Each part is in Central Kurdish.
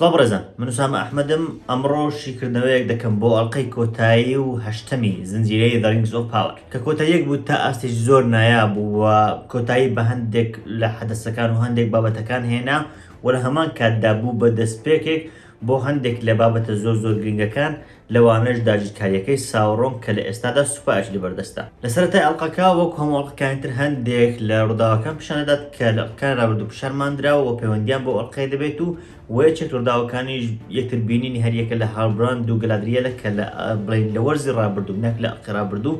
سڵاو بەڕێزان، من وسامە ئەحمەدم. ئەمڕۆ شیکردنەوەیەک دەکەم بۆ ئەڵلقەی کۆتایی و هەشتەمی زنجیرەی The Rings of Power کە کۆتاییەک بوو تا ئاستێک زۆر نایاب بوو و کۆتایی بە هەندێک لە حەدەسەکان و هەندێک بابەتەکان هێنا و لە هەمان کاتدا بوو بە دەستپێکێک بۆ هەندێک لە بابەتە زۆر گرنگەکان لەوانەش داگیرکاریەکەی ساوڕۆم کە لە ئێستادا سوپاش لەبەردەستە. لە سەرەتای ئەڵلقەکە وەک هەموو ئەڵلقەکانتر هەندێک لە ڕووداوەکان پیشانەدات کە لە ئەڵلقەکان ڕابردوو پیشانماندراوە و پەیوەندیان بۆ ئەڵلقەی دەبێت و وەیەکێک ڕووداوەکانیش یەکتر بینینی هەریەکە لە هاڵبراند و گەلادریەلە کە لە وەرزی ڕابردوو نەک لە ئەڵلقەی ڕابردوو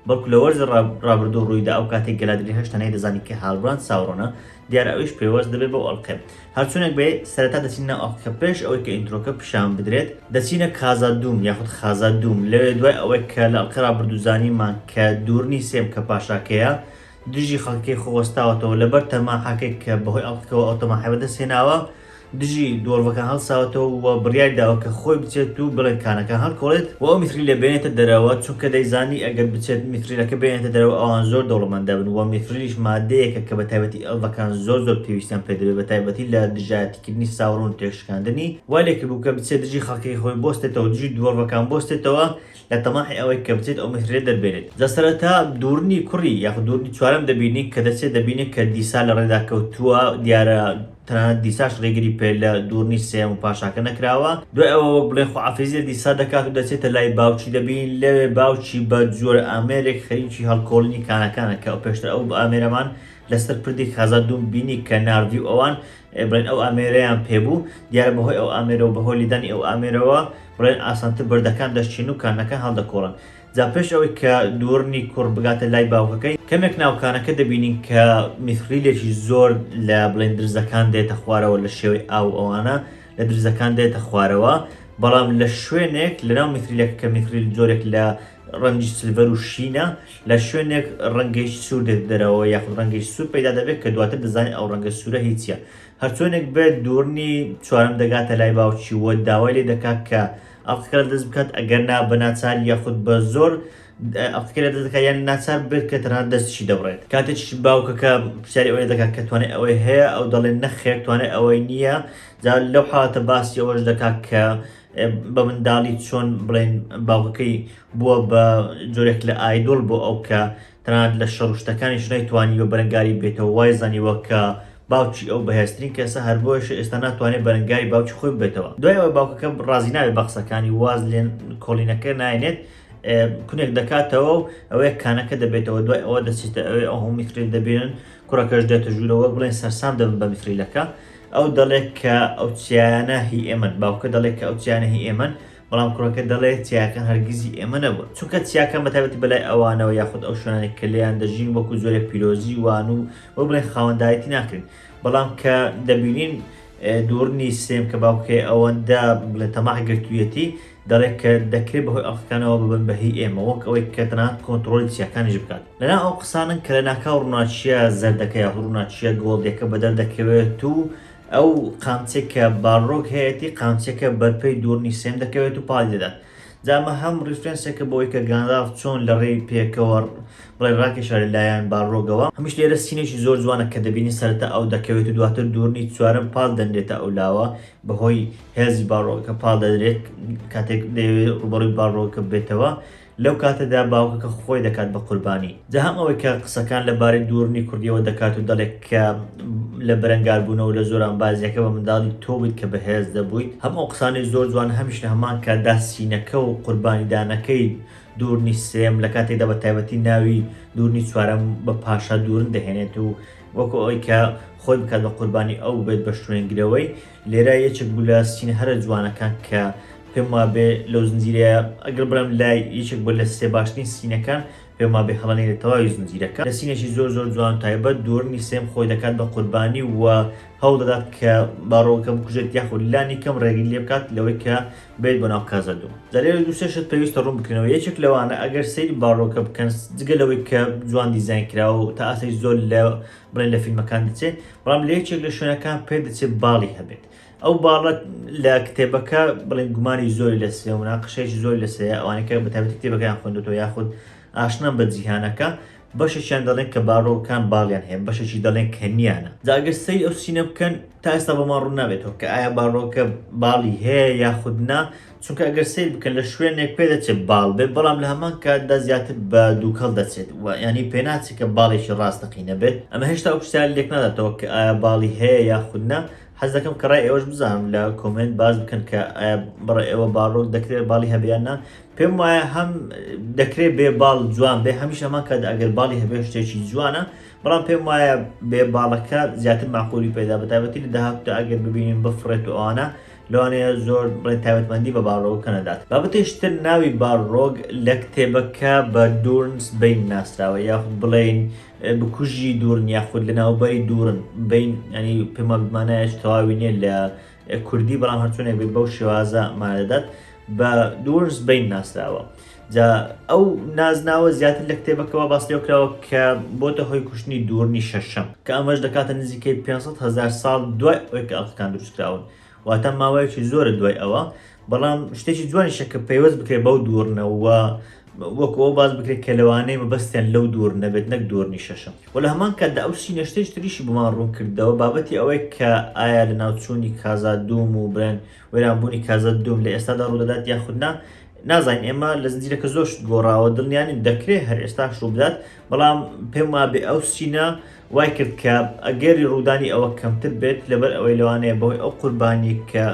بەڵکو لە وەرزی ڕابردوو ڕوویدا ئەو کاتێک گەلادری هەشتانەی دەزانی کە هاڵبراند ساوڕۆنە دیارە ئەویش پێوەست دەبێت بۆ ئەڵلقەی. هەرچۆنێک بێ سەرەتا دەچینە ئەڵلقەکە پێش ئەوەی کە ئینترۆکە پیشان بدرێت دەچینە کازادووم یاخود خازادووم لەوێ دوای ئەوەی کە لە ئەڵلقەی ڕابردوو زانیمان کە دوورنی سێم کە پاشاکەیە دژی خەڵکەی خۆوەستاوەتەوە لەبەر تەماحەکەی کە بەهۆی ئەڵلقەکەەوە ئەو تەماحە بەدەستهێناوە دژی دۆڕڤەکان هەڵساوەتەوە و بڕیاری داوە کە خۆی بچێت و بڵێنکانەکە هەڵکۆڵێت و ئەو میتری لە بێنێتە دەرەوە چونکە دەیزانی ئەگەر بچێت میتریلەکە بێنێتە دەرەوە ئەوان زۆر دەوڵەمەندە بن و میتریش مادەیەکە کە بە تایبەتی ئەڵڤەکان زۆر پێویستیان پێ دەبێت بە تایبەتی لە دژایەتیکردنی ساوڕۆن و تێکشکاندنی وای لێکە بوو کە بچێت دژی خەڵکەی خۆی بۆستێتەوە دژی دۆڕڤەکان بۆستێتەوە لە تەماحی ئەوەی کە بچێت ئەو میترێ دەربێنێت. جا سەرەتا دوورنی کوڕی یاخود دوورنی چوارەم دەبینی کە دەبینێت کە دیسا لە ڕێدا کەوتووە دیارە تەنانەت دیساش ڕێگری پێ لە دوورنی سێم و پاشاکە نەکراوە. دوای ئەوە بڵێ خۆعافیزی دیسا دەکات و دەچێتە لای باوکی دەبین لەوێ باوکی بە جۆرە ئامێرێک خەریکی هەڵکۆڵنی کانەکانە کە ئەو پێشتر ئەو ئامێرەمان لەسەر پردی خازادووم بینی کە ناردی و ئەوان بڵێن ئەو ئامێرەیان پێبوو دیارە بەهۆی ئەو ئامێرە و بەهۆی لیدانی ئەو ئامێرەوە بڵێن ئاسانتر بەردەکان دەشتین و کانەکە هەڵدەکۆڵن. جا پێش ئەوەی کە دوورنی کوڕ بگاتە لای باوکەکەی کەمێک ناوکانەکە دەبینین کە میتریلێکی زۆر لە بڵێن درزەکان دێتە خوارەوە لە شێوەی ئاو ئەوانە لە درزەکان دێتە خوارەوە بەڵام لە شوێنێک لەناو میتریلێک کە میتریل زۆرێک لە ڕەنگی سلڤەر و شینە لە شوێنێک ڕەنگەی سوور دێت دەرەوە یاخود ڕەنگەی سوور پەیدا دەبێت کە دواتر دەزانێت ئەو ڕەنگە سوورە هیچیە. هەرچۆنێک بێت دوورنی چوارەم دەگاتە لای باوکی وە داوای لێ دەکات کە ئەڵلقەکە دەست بکات ئەگەر نا بە ناچار یاخود بە زۆر ئەڵلقەکە لە دەست دەکات یان ناچار بێت کە تەنانەت دەستشی دەبڕێت. کاتێکی باوکەکە پرسیاری ئەوەی دەکات کە توانێت ئەوەی هەیە ئەو دەڵێن نەخێر توانێت ئەوەی نییە. جا لەو حاڵەتە باسی ئەوەش دەکات کە بە منداڵی چۆن بڵێن باوکەکەی بووە بە جۆرێک لە ئایدۆڵ بۆ ئەو کە تەنانەت لە شەڕشتەکانیش نەیتوانیوە بەرەنگاری بێتەوە وای زانیوە کە باوکی ئەو بەهێزترین کەسە هەر بۆیش ئێستا ناتوانێت بەرەنگاری باوکی خۆی بێتەوە. دوای ئەوەی باوکەکە ڕازی ناوێت بە قسەکانی واز لێن کۆڵینەکە نایێنێت کونێک دەکاتەوە و ئەوەیە کانەکە دەبێتەوە. دوای ئەوە دەچێتە ئەوەی ئەو هەموو میتریل دەبێنن کوڕەکەش دێتە ژوورەوە بڵێن سەرسام دەبن بە میتریلەکە ئەو دەڵێت کە ئەو چیانە هی ئێمەن باوکە دەڵێت کە ئەو چیانە هی ئێمەن بەڵام کوڕەکە دەڵێت چیاکان هەرگیزی ئێمە نەبوون چونکە چیاکان بەتایبەتی بەلای ئەوانەوە یاخود ئەو شوێنانێک کە لێیان دەژین وەکو زۆرێک پیرۆزی وان و بۆ بڵێن خاوەندایەتی ناکرین بەڵام کە دەبینین دوورنی سێم کە باوکەی ئەوەندە بڵێن تەماح گرتوویەتی دەڵێت کە دەکرێت بەهۆی ئەڵلقەکانەوە ببن بە هی ئێمە وەک ئەوەی کە تەنانەت کۆنتڕۆلی چیاکانیش بکات. لەنا ئەو قسانن کە لە ناکاو ڕووناچیە زەردەکە یا ڕووناچیە گۆڵدێکە بەدەردەکەوێت و ئەو قامچێک کە باڕۆک هەیەی قامچێکە بەرپەی دوورنی سێم دەکەوێت و پاڵی دەدات. جامە هەم ریفرەنسێکە بۆی کە گاندالف چۆن لە ڕێی پێکەوە بڵێ ڕاکێشا لەلایەن باڕۆگەوە هەمیش لێرە سینێکی زۆر جوانە کە دەبینی سەرەتا ئەو دەکەوێت و دواتر دوورنی چوارەم پاڵ دەنرێتە ئەو لاوە بەهۆی هێزی باڕۆکە پاڵ دەدرێت کاتێک دەوێت ڕوبەڕووی باڕۆکە بێتەوە لەو کاتەدا باوکەکە خۆی دەکات بە قوربانی. جا هەم ئەوەی کە قسەکان لەبارەی دوورنی کوردیەوە دەکات و دەڵێت کە لە بەرەنگاربوونەوە لە زۆران بازیەکە بە منداڵی تۆ بوویت کە بەهێز دەبوویت هەم ئەو قسانەی زۆر جوان هەمیش لە هەمان کاتدا سینەکە و قوربانیدانەکەی دوورنی سێم لە کاتێکدا بە تایبەتی ناوی دوورنی چوارەم بە پاشا دوورن دەهێنێت و وەکو ئەوەی کە خۆی بکات بە قوربانی ئەو بێت بە شوێنگرەوەی لێرە یەکێک بوو لە سینە هەرە جوانەکان کە پێم وابێ لەو زنجیرەیە ئەگەر بڵێم لای یەکێک بۆ لە سێ باشترین سینەکان پێم وابێ هەڵەنێت تەواوی زنجیرەکە لە سینێکی زۆر جوان تایبەت دوورنی سێم خۆی دەکات بە قوربانی و هەوڵ دەدات کە باڕۆکە بکوژێت یاخود لانی کەم ڕێگی لێ بکات لەوەی کە بێت بۆ ناو کازادووم. جا لێرە دوو سێ شت پێویستە ڕوون بکەنەوە. یەکێک لەوانە ئەگەر سەیری باڕۆکە بکەن جگە لەوەی کە جوان دیزاین کراوە و تا ئاسایی زۆر لە بڵێن لە فیلمەکان دەچێت بەڵام لە یەکێک لە شوێنەکان پێ دەچێت باڵی هەبێت. ئەو باڵەت لە کتێبەکە بڵێن گومانی زۆری لەسێ و مناقشەیەکی زۆری لەسەیە ئەوانەکە بەتایبەتی کتێبەکەیان خوێندوتەوە یاخود ئاشنان بە جیهانەکە بەشێکیان دەڵێن کە باڕۆکان باڵیان هەیە بەشێکی دەڵێن کە نیانە. جا ئەگەر سەیری ئەو سینە بکەن تا ئێستا بۆمان ڕوون نابێتەوە کە ئایا باڕۆکە باڵی هەیە یاخودنا، چونکە ئەگەر سیر بکەن لە شوێنێک پێ دەچێت باڵ بێت، بەڵام لە هەمان کاتدا زیاتر بە دووکەڵ دەچێت، ینی پێ ناچێت کە باڵێکی ڕاستەقینە بێت. ئەمە هێشتا ئەو پرسیاری لێک ناداتەوە کە ئایا باڵی هەیە یاخودنا. حەز دەکەم کە ڕای ئێوەش بزانم لە کۆمنت باز بکەن کە ئایا بڕە ئێوە باڕۆک دەکرێت باڵی هەبیاننا. پێم وایە هەم دەکرێت بێ باڵ جوان بێ، هەمیش هەمان کات ئەگەر باڵی هەبێ شتێکی جوانە، بەڵام پێم وایە بێ باڵەکە زیاتر معقولی پێدا بە تایبەتی لە داهاتوودا ئەگەر ببینین بفڕێت و ئەوانە لەوانەیە زۆر بڵێن تایبەتمەندی بە باڕۆگەکە نەدات. بابەتێشتر ناوی باڕۆگ لە کتێبەکە بە دوورنس بین ناسراوە، یاخود بڵێن بکوژی دوورن یاخود لە ناوبەری دوورن بین، ینی پێما بمانایش تەواوی نیە لە کوردی، بەڵام هەرچۆنێک بێت بەو شێوازە مادەدات بە دوورنس بین ناسراوە. جا ئەو نازناوە زیاتر لە کتێبەکەەوە باسی کراوە کە بۆتە هۆی کوشتنی دوورنی شەشەم، کە ئەمەش دەکاتە نزیکەی 500,000 ساڵ دوای ئەوەی کە ئەڵقەکان دروستکراون، واتە ماوەیەکی زۆرە دوای ئەوە. بەڵام شتێکی جوانیشە کە پەیوەست بکرێت بەو دوورنەوە، وەکو ئەو باز بکرێت کە لەوانەیە مەبەستیان لەو دوور نەبێت، نەک دوورنی شەشەم. و لە هەمان کاتدا ئەو سینە شتێکی تریشی بمان ڕوون کردەوە بابەتی ئەوەی کە ئایا لە ناوچوونی کازادوم و بڵێن وێرانبوونی کازادوم لە ئێستادا ڕوودەدات یاخودنا. نازانین، ئێمە لە زنجیرەکە زۆر شت گۆڕاوە، دڵنیانی دەکرێت هەر ئێستاش ڕوو بدات، بەڵام پێم وایە بێ ئەو سینە وای کرد کە ئەگەری ڕوودانی ئەوە کەمتر بێت لەبەر ئەوەی لەوانەیە بەهۆی ئەو قوربانی کە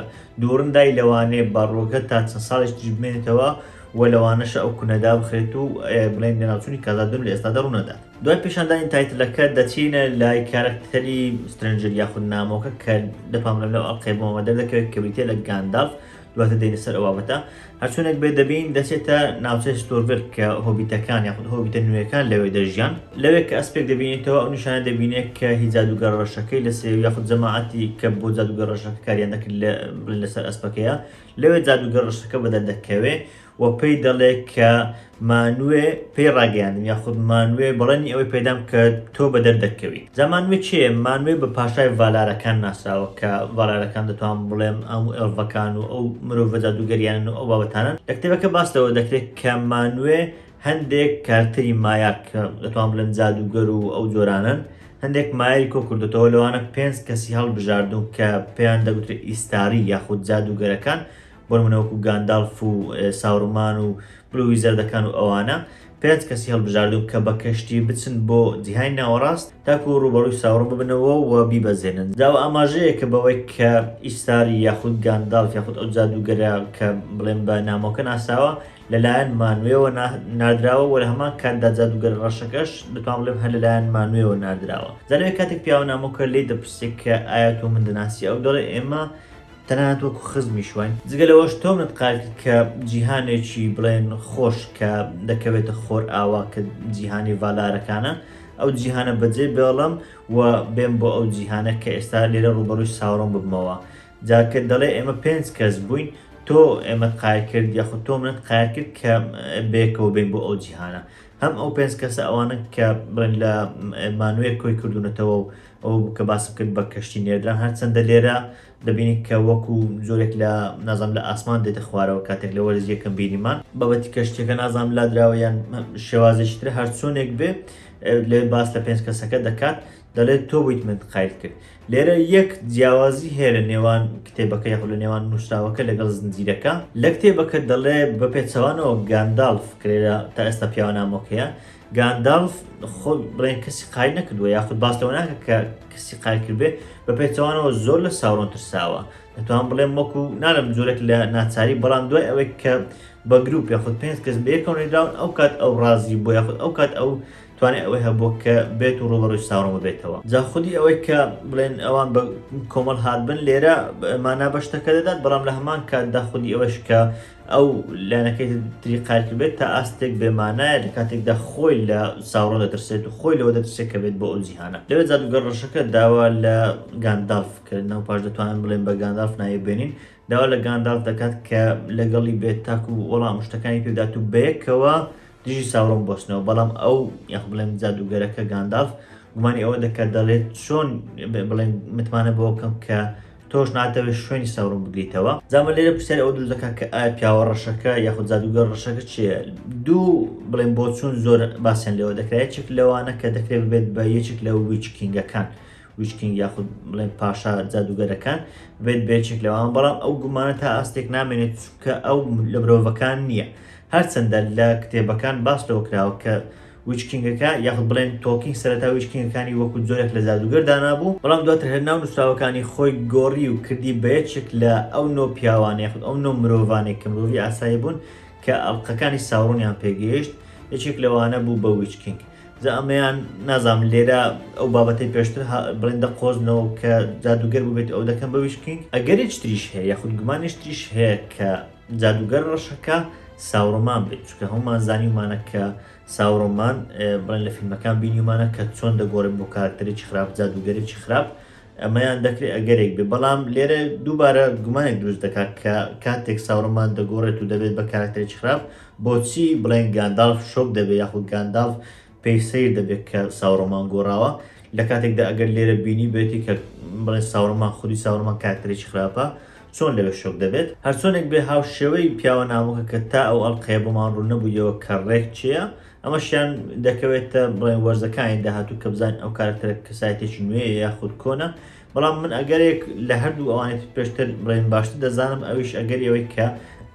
دوورندای لەوانەیە باڕۆکە تا چەند ساڵێک بمێنێتەوە و لەوانەشە ئەو کونەدا بخرێت و بڵێن لە ناوچوونی کازادوم لە ئێستادا ڕوونەدات. دوای پیشاندانی تایتلەکە دەچینە لای کارکتەری سترنجر یاخود نامۆکە کە دەپاملەم لەو ئەڵقەیەوە دەردەکەوێت کە بریتێ لە گاندالف، دواتە دەینە سەر ئەو بابەتە. هەرچۆنێک بێ دەبین دەچێتە ناوچەی ستۆرڤێر کە هۆبیتەکان یاخود هۆبیتە نوێیەکان لەوێ دەژیان. لەوێ کە ئەسپێک دەبینێتەوە ئەو نیشانە دەبینێت کە هیچ جادوگەر ڕەشەکەی لە سێوی یاخود جەماعەتی کە بۆ جادوگەر ڕەشەکە کاریان دەکرد لەسەر ئەسپەکەیە، لەوێ جادوگەر ڕەشەکە بەدەردەکەوێ و پێی دەڵێ کە مانوێ پێی ڕاگەیاندم یاخود مانوێ بەڵێنی ئەوەی پێدام کە تۆ بەدەردەکەوی. جا مانوێ چییە؟ مانوێ بە پاشای ڤالارەکان ناسراوە کە ڤالارەکان دەتوان بڵێم ئەم ئێڵڤەکان و ئەو مرۆڤە جادوگەریانن و ئەو بابەتانن. لە کتێبەکە باستەوە دەکرێت کە مانوێ هەندێک کارتری مایا کە دەتوان بڵێن جادوگەر و ئەو جۆرانن، هەندێک مایری کۆ کردێتەوە، لەوانە 5 کەسی هەڵبژاردون کە پێیان دەگوترێت ئیستاری یاخود جادوگەرەکان، بۆ نمونەوەکو گاندالف و ساوڕمان و بلووی زەردەکان و ئەوانە 5 کەسی هەڵبژاردون کە بە کەشتی بچن بۆ جیهانی ناوەڕاست تاکو ڕوبەڕووی ساوڕ ببنەوە و بیبەزێنن. داوە ئاماژەیە کە بەوەی کە ئیستاری یاخود گاندالف یاخود ئەو جادوگەرە کە بڵێن بە نامۆکە ناساوە لەلایەن مانوێەوە نادراوە و لە هەمان کاتدا جادوگەر ڕەشەکەش دەتوان بڵێم هەر لەلایەن مانوێەوە نادراوە. جالەوەی کاتێک پیاوە نامۆکە لێی دەپرسێت کە ئایا تۆ من دەناسی، ئەو دەڵێ ئێمە تەنانەت وەکو خزمی شوین. جگە لەوەش تۆ منتقال کرد کە جیهانێکی بڵێن خۆش کە دەکەوێتە خۆر ئاوا کە جیهانی ڤالارەکانە، ئەو جیهانە بەجێ بێڵم و بێم بۆ ئەو جیهانە کە ئێستا لێرە ڕوبەڕووی ساوڕۆم ببمەوە. جاکە دەڵێ ئێمە 5 کەس بووین، تۆ ئێمە قایل کرد یاخود تۆ منت قایل کرد کە بێکەوە بین بۆ ئەو جیهانە. هەم ئەو 5 کەسە ئەوانە کە بڵێن لە مانوێ کۆی کردوونەتەوە و ئەو کە باسم کرد بە کەشتی نێردران، هەرچەندە لێرە دەبینی کە وەکو زۆرێک لە نازام لە ئاسمان دێتە خوارەوە کاتێک لە وەرز یەکەم بینیمان بابەتی کەشتێکە نازام لادراوە یان شێوازێکتر هەرچۆنێک بێ لێ باس لە 5 کەسەکە دەکات، دەڵێت تۆ بوویت من قایل کرد. لێرە یەک جیاوازی هەیە لە نێوان کتێبەکە یاخود لە نێوان نووسراوەکە لەگەڵ زنجیرەکە. لە کتێبەکە دەڵێ بە پێچەوانەوە گاندالف کرێرە تا ئێستا پیاوە نامۆکەیە، گاندالف خۆ بڵێن کەسی قایل نەکردووە یاخود باس لەوە ناکە کە کەسی قایل کرد بێ، بە پێچەوانەوە زۆر لە ساوڕۆن ترساوە. دەتوان بڵێم وەکو نالم جۆرێک لە ناچاری، بەڵام دوای ئەوەی کە بە گروپ یاخود 5 کەس بەیەکەوە نێدراون ئەو کات ئەو ڕازی بۆ یاخود ئەو کات ئەو توانێت ئەوەی هەبوو کە بێت و ڕوبەڕووی ساوڕۆمە بێتەوە. جا خودی ئەوەی کە بڵێن ئەوان بە کۆمەڵ هاتبن لێرە مانا بەشتەکە دەدات، بەڵام لە هەمان کاتدا خودی ئەوەش کە ئەو لایەنەکەی تری قایل کرد بێت تا ئاستێک بێمانایە لە کاتێکدا خۆی لە ساوڕۆ دەترسێت و خۆی لەوە دەترسێت کە بێت بۆ ئەو جیهانە. لەوێ جادوگەر ڕەشەکە داوا لە گاندالف کرد، ناو پاش دەتوانن بڵێن بە گاندالف نایە بێنین، داوا لە گاندالف دەکات کە لەگەڵی بێت تاکو وەڵام شتەکانی پێدات و بەیەکەوە دژی ساوڕۆم بۆستنەوە. بەڵام ئەو یاخ بڵێن جادوگەرەکە گاندالف گومانی ئەوە دەکات دەڵێت چۆن بڵێن متمانە بۆ بکەم کە تۆش ناتەوێت شوێنی ساوڕۆم بگریتەوە. جامە لێرە پرسیاری ئەو دروست دەکات کە ئایا پیاوە ڕەشەکە یاخود جادوگەر ڕەشەکە چییە؟ دوو بڵێن بۆ چوون زۆر باسییان لەوە دەکرێت. یەکێک لەوانە کە دەکرێت بێت بە یەکێک لە ویچ کینگەکان. ویچکینگ یاخود بڵێن پاشا جادوگەرەکان بێت بێچێک لەوان، بەڵام ئەو گومانە تا ئاستێک نامێنێت چونکە ئەو لە مرۆڤەکان نییە. هەرچەندە لە کتێبەکان باس لەوە کراوە کە ویچکینگەکە یاخود بڵێن تۆکینگ سەرەتا ویچکینگەکانی وەکو جۆرێک لە جادوگەر دانابوو، بەڵام دواتر هەر ناو نووسراوەکانی خۆی گۆڕی و کردی بە یەکێک لە ئەو نۆ پیاوانە یاخود ئەو نۆ مرۆڤانێک کە مرۆڤی ئاسایی بوون کە ئەڵقەکانی ساوڕۆنیان پێگەیشت، یەکێک لەوانە بوو بە ویچکینگ. جا ئەمەیان نازام لێرە ئەو بابەتەی پێشتر بڵێن دەقۆزنەوە کە جادوگەر بووبێت ئەو دەکەن بە ویچکینگ. ئەگەر هیچ تریش هەیە یاخود گومانێک تریش هەیە کە جادوگەر ڕەشەکە ساوڕۆمان بێت، چونکە هەمومان زانیومانە کە ساوڕۆمان بڵێن لە فیلمەکان بینیومانە کە چۆن دەگۆڕێت بۆ کارکتەرێکی خراپ جادوگەرێکی خراپ، ئەمەیان دەکرێت ئەگەرێک بێ. بەڵام لێرە دووبارە گومانێک دروست دەکات کە کاتێک ساوڕۆمان دەگۆڕێت و دەبێت بە کارکتەرێکی خراپ، بۆچی بڵێن گاندالف شۆک دەبێت یاخود گاندالف پێی سەیر دەبێت کە ساوڕۆمان گۆڕاوە، لە کاتێکدا ئەگەر لێرە بینی بێتی کە بڵێن ساوڕۆمان خودی ساوڕۆمان کارکتەرێکی خراپە چۆن لەوێ شۆک دەبێت. هەرچۆنێک بێ هاو شێوەی پیاوە نامۆکە کە تا ئەو ئەڵقەیە بۆمان ڕوو نەبوویەوە کە ڕێک چییە، ئەمەشیان دەکەوێتە بڵێن وەرزەکانی داهاتوو کە بزان ئەو کارکتەرە کەسایەتێکی نوێیە یاخود کۆنە. بەڵام من ئەگەرێک لە هەردوو ئەوانێت پێشتر بڵێن باشتر دەزانم ئەویش ئەگەر ئەوەی کە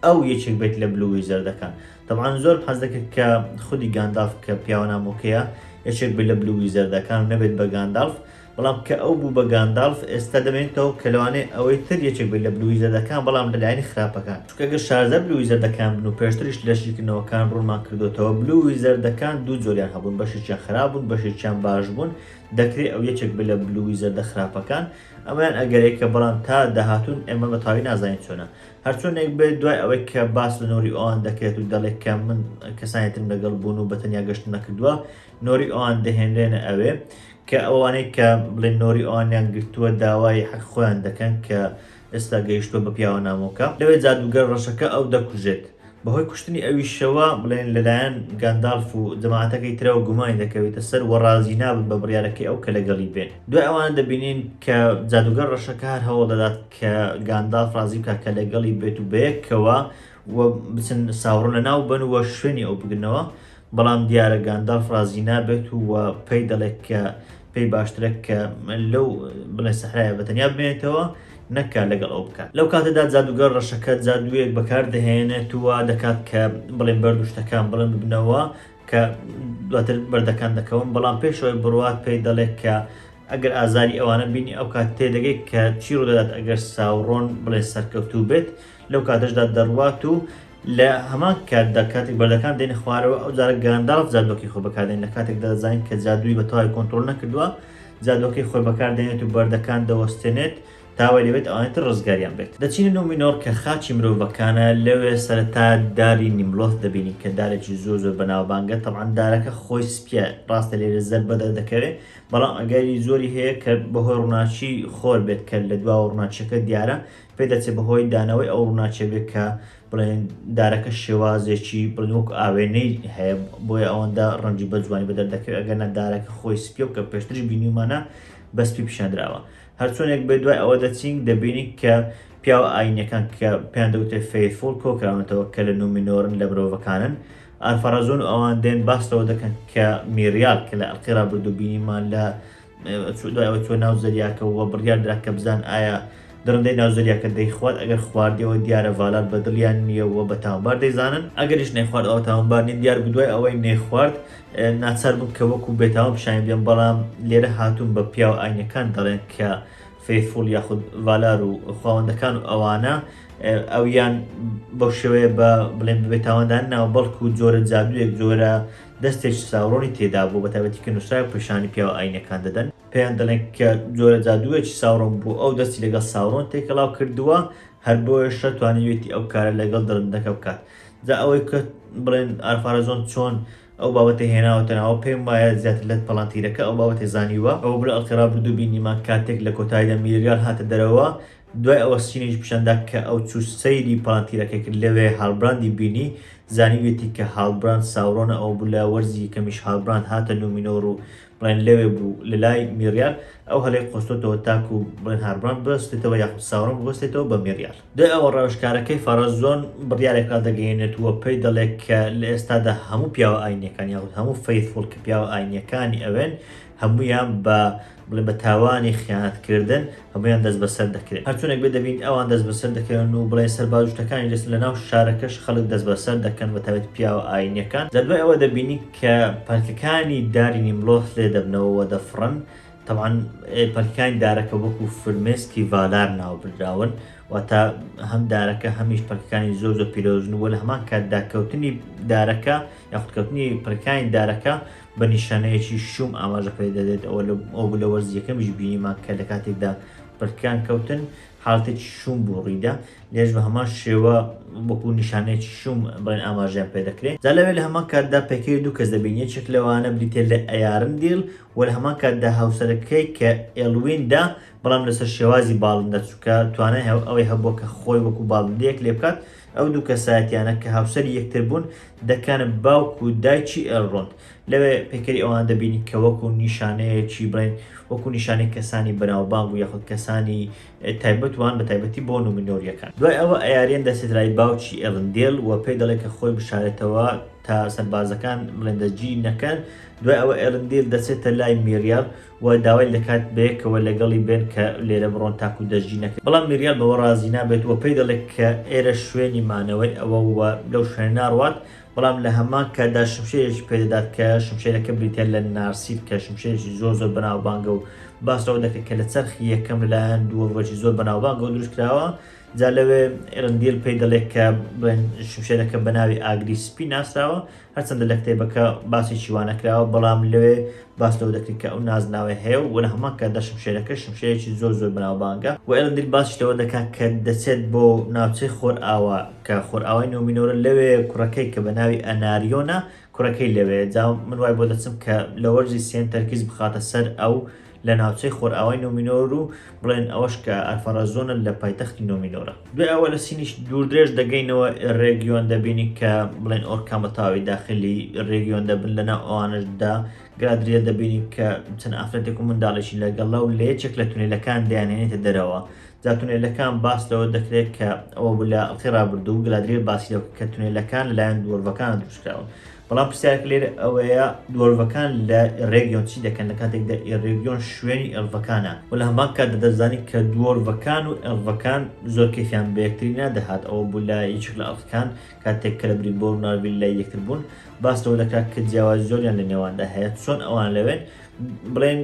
ئەو یەکێک بێت لە بلو ویزەردەکان. تەبعاً زۆر حەز دەکرد کە خودی گاندالف کە پیاوە نامۆکەیە یەکێک بێت لە بلو ویزەردەکان نەبێت بە گاندالف، بەڵام کە ئەو بوو بە گاندالف ئێستا دەمێنێتەوە کە لەوانەیە ئەوەی تر یەکێک بێت لە بلو ویزەردەکان، بەڵام لەلایەنی خراپەکان، چونکە ئەگەر شارزە بلو ویزەردەکان بن و پێشتریش لەشیکردنەوەکان ڕوونمان کردوتەوە بلو ویزەردەکان دوو جۆریان هەبوون، بەشێکیان خراپ بوون بەشێکیان باش بوون، دەکرێت ئەو یەکێک بێت لە بلو ویزەردە خراپەکان. ئەمەیان ئەگەرێکە بەڵام تا داهاتوون ئێمە بەتاوی نازانین چۆنە. هەرچۆنێک بێت دوای ئەوەی کە باس لە نۆری ئەوان دەکرێت و دەڵێت کە من کەسانێتم لەگەڵ بوون و بەتەنیا گەشت نەکردووە، نۆری ئەوان دەهێنرێنە ئەوێ کە ئەوانەی کە بڵێن نۆری ئەوانیان گرتووە داوای حەق خۆیان دەکەن کە ئێستا گەیشتووە بە پیاوە نامۆکە، لەوێ جادوگەر ڕەشەکە ئەو دەکوژێت. بەهۆی کوشتنی ئەویشەوە بڵێن لەلایەن گاندالف و جەماعەتەکەی ترەوە گومانی دەکەوێتە سەر و ڕازی نابن بە بڕیارەکەی ئەو کە لەگەڵی بێن. دوای ئەوان دەبینین کە جادوگەر ڕەشەکە هەر هەوڵ دەدات کە گاندالف ڕازی بکات کە لەگەڵی بێت و بەیەکەوە بچن ساوڕۆ لەناو بن وە شوێنی ئەو بگرنەوە، بەڵام دیارە گاندالف ڕازی نابێت و پێی دەڵێت کە پێی باشترە کە لەو بڵێن سەحرایە بەتەنیا بمێنێتەوە نەکا لەگەڵ ئەو بکات. لەو کاتەدا جادوگەر ڕەشەکە جادوویەک بەکار دەهێنێت و دەکات کە بڵێن بەردوشتەکان بڵێن ببنەوە کە دواتر بەردەکان دەکەون، بەڵام پێشەوەی بڕوات پێی دەڵێت کە ئەگەر ئازاری ئەوانە بینی ئەو کات تێدەگەیت کە چی ڕوودەدات ئەگەر ساوڕۆن بڵێن سەرکەوتوو بێت، لەو کاتەشدا دەڕوات و لە هەمان کاتدا کاتێک بەردەکان دێنە خوارەوە ئەو جارە گاندالف جادووەکەی خۆی بەکاردێن لە کاتێکدا دەزانین کە جادووی بەتەواوی کۆنتڕۆڵ نەکردووە، جادووەکەی خۆی بەکاردێنێت و بەردەکان دەوەستێنێت تاوای لەبێت ئەوانێتر ڕزگاریان بێت. دەچینە نومینۆر کە خاچی مرۆڤەکانە، لەوێ سەرەتا داری نیملۆت دەبینی کە دارێکی زۆر زۆر بەناوبانگە. تەبعاً دارەکە خۆی سپیە ڕاستە لێرە زەربەدە دەکەوێت، بەڵام ئەگەری زۆری هەیە کە بەهۆی ڕووناچی خۆر بێت کە لە دواوە ڕووناچیەکە دیارە پێ دەچێت بەهۆی دانەوەی ئەو ڕووناچە بێت کە بڵێن دارەکە شێوازێکی بڵێن وەکو ئاوێنەی هەیە بۆیە ئەوەندا ڕەنگی بە جوانی بەدەردەکەوێت ئەگەرنە دارەکە خۆی سپیە و کە پێشتری بینیمانە بەسپی پیشاندراوە. هەرچۆنێک بێ دوای ئەوە دەچین دەبینی کە پیاوە ئاینەکان کە پێیان دەوتێت فەیتفۆڵ کۆکراونەتەوە کە لە نومینۆرن لە مرۆڤەکانن، ئالفارازۆن و ئەوان دێن باسەوە دەکەن کە میریال کە لە ئەڵقەی ڕابردوو بینیمان لە دوای ئەوە چۆن ناو زەریاکەوە بڕیار درا کە بزان ئایا دڕندەی ناو زەریاکە دەیخوات، ئەگەر خواردیەوە دیارە ڤالار بە دڵیان نییەوە بە تاوانبار دەیزانن، ئەگەریش نەیخوارد ئەوە تاوانبار نین دیار بدوای ئەوەی نەیخوارد ناچار بوون کە وەکو بێتاوان پیشانی بێن. بەڵام لێرە هاتوون بە پیاوە ئاینەکان دەڵێن کە فەیتفۆڵ یاخود ڤالار و خاوەندەکان و ئەوانە ئەویان بەو شێوەیە بە بڵێن بێتاوەندان ناوە، بەڵکو جۆرە جادوویەک جۆرە دەستێک ساوڕۆنی تێدا بوو بە تایبەتی کە نووسراوی پیشانی پیاوە ئاینەکان دەدەن، پێیان دەڵێن کە جۆرە جادوویەکی ساوڕۆن بوو ئەو دەستی لەگەڵ ساوڕۆن تێکەڵاو کردووە، هەر بۆیەشە توانێتی ئەو کارە لەگەڵ دڕندەکە بکات. جا ئەوەی کە بڵێن ئالفارازۆن چۆن ئەو بابەتە هێناوەتەنەوە پێم وایە زیاتر لە پەڵانتیرەکە ئەو بابەتی زانیوە. ئەو بڵێ ئەڵقەی ڕابردوو بینیمان کاتێک لە کۆتاییدا میریال هاتە دەرەوە، دوای ئەوە سینێکی پیشاندا کە ئەو چوو سەیری پەڵانتیرەکە کرد، لەوێ هەڵبراندی بینی زانیوێتی کە هاڵبراند ساورۆنە ئەو بوو لە وەرزی کەمیش هاڵبراند هاتە نومینۆر و بڵێن لەوێ بوو لە لای میریال ئەو هەلەی قۆستۆتەوە تاکو و بڵێن هاڵبراند بەستێتەوە یاخود ساورۆن بەستێتەوە بە میریال. دوای ئەوە ڕەوشکارەکەی فەرەزۆن بڕیارێکا دەگەیەنێتوە پێی دەڵێت کە لە ئێستادا هەموو پیاوە ئاینیەکان یاخود هەموو فەیثفوڵ کە پیاوە ئاینیەکانی ئەوێن هەمویان بە تاوانی خیانەتکردن هەمویان دەست بەسەر دەکرێت. هەرچۆنێک بێ دەبین ئەوان دەست بەسەر دەکەن و بڵێن سەربازوشتەکانی دەست لە ناو شارەکەش خەڵک دەست بەسەر دەکەن بە تایبەت پیاوە ئاینیەکان. دوای ئەوە دەبینی کە پارکەکانی داری نیمرۆز لێ دەبنەوە دەفڕن. طبعا پارکەکانی دارەکە وەکو فرمێسکی ڤالار ناوبراون واتە هەم دارەکە هەمیش پارکەکانی زۆر پیرۆزن وە لە هەمان کاتدا کەوتنی دارەکە یاخودکەوتنی پارکەکانی دارەکە بە نیشانەیەکی شوم ئاماژە پێ دەدێت ئەو لە وەرزیەکەمیش بینیمان کە لە کاتێکدا پارکەکان کەوتن حاڵەتێکی شوم بۆ ڕیدا لێش بە هەمان شێوە وەکو نیشانەیەکی شوم بڵێن ئاماژیان پێ دەکرێت. جا لەوێ لە هەمان کاتدا پێکەی دوو کەس دەبین یەکێک لەوانە بریتێ لە ئەیارندیل و لە هەمان کاتدا هاوسەرەکەی کە ئێلویندا بەڵام لەسەر شێوازی باڵندە چووکە توانای ئەوەی هەبووە کە خۆی وەکو باڵندەیەک لێ بکات. ئەو دوو کەسایەتیانە کە هاوسەری یەکتر بوون دەکەنە باوک و دایکی ئێلڕۆند. لەوێ پێکەری ئەوان دەبینی کە وەکو نیشانەیەکی بڵێن وەکو نیشانەی کەسانی بەناوبانگ و یاخود کەسانی تایبەتوان بە تایبەتی بۆ نومینۆریەکان. دوای ئەوە ئەیاریان دەسێترای باوکی ئێلندێل و پێی دەڵێت کە خۆی بشارێتەوە تا سەربازەکان بڵێن دەستگیر نەکەن. دوای ئەوە ئێلندێل دەچێتە لای میریال و داوای دەکات بەیەکەوە لەگەڵی بێن کە لێرە بڕۆن تاکو دەستگیر نەکەن. بەڵام میریال بەوە ڕازی نابێت و پێی دەڵێت کە ئێرە شوێنی مانەوەی ئەوە وە لەو شوێنە ناڕوات. بەڵام لە هەمان کاتدا شمشێرێکی پێدەدات کە شمشێرەکە بریتێ لە نارسید کە شمشێرێکی زۆر بەناوبانگە و باسەوە دەکرێت کە لە چەرخی یەکەم لەلایەن دووەڤەکی زۆر بەناوبانگە و دروست کراوە. جا لەوێ ئێلندێل پێی دەڵێت کە شمشێرەکە بە ناوی ئاگری سپی ناسراوە هەرچەندە لە کتێبەکە باسی وانەکراوە بەڵام لەوێ باس لەوە دەکرێت کە ئەو نازناوی هەیە و لە هەمان کاتدا شمشێرەکە شمشێرێکی زۆر بەناوبانگە و ئێلندێل باسی لەوە دەکات کە دەچێت بۆ ناوچەی خۆرئاوا کە خۆرئاوای نومینۆرە لەوێ کوڕەکەی کە بە ناوی ئەناریۆنە کوڕەکەی لەوێ. جا من وای بۆ دەچم کە لە وەرزی سێم تەرکیز بخاتە سەر ئەو لە ناوچەی خۆرئاوای نومینۆر و بڵێن ئەوەش کە ئەلفەرەزۆنە لە پایتەختی نومینۆرە. دوای ئەوە لە سینیش دوور-درێژ دەگەینەوە ڕێگیۆن دەبینی کە بڵێن ئۆرکان بە تاوی داخلی ڕێگیۆن دەبن لەناو ئەوانشدا گرادریە دەبینی کە چەند ئافرەتێک و منداڵێکی لەگەڵا و لە یەکێک لە تونێلەکان دەیانێنێتە دەرەوە. جا تونێلەکان باس لەوە دەکرێت کە ئەوە بوو لە ئەڵقەی ڕابردوو و گرادریە باسی لەوە کە تونێلەکان لەلایەن دووەڕڤەکان دروستکراون. بەڵام پرسیارێک لێرە ئەوەیە دووەڕڤەکان لە ڕێگیۆن چی دەکەن لە کاتێکدا ڕێگیۆن شوێنی ئەڵڤەکانە و لە هەمان کاتدا دەزانانی کە دووەڕڤەکان و ئەڵڤەکان زۆر کەیفیان بە یەکتری نادەهات. ئەوە بوو لە یەکێک لە ئەڵغەکان کاتێک کە لە بریبۆر و نارویل لای یەکتر بوون باس لەوە دەکات کە جیاوازی زۆریان لە نێواندا هەیە چۆن ئەوان لەوێن بڵێن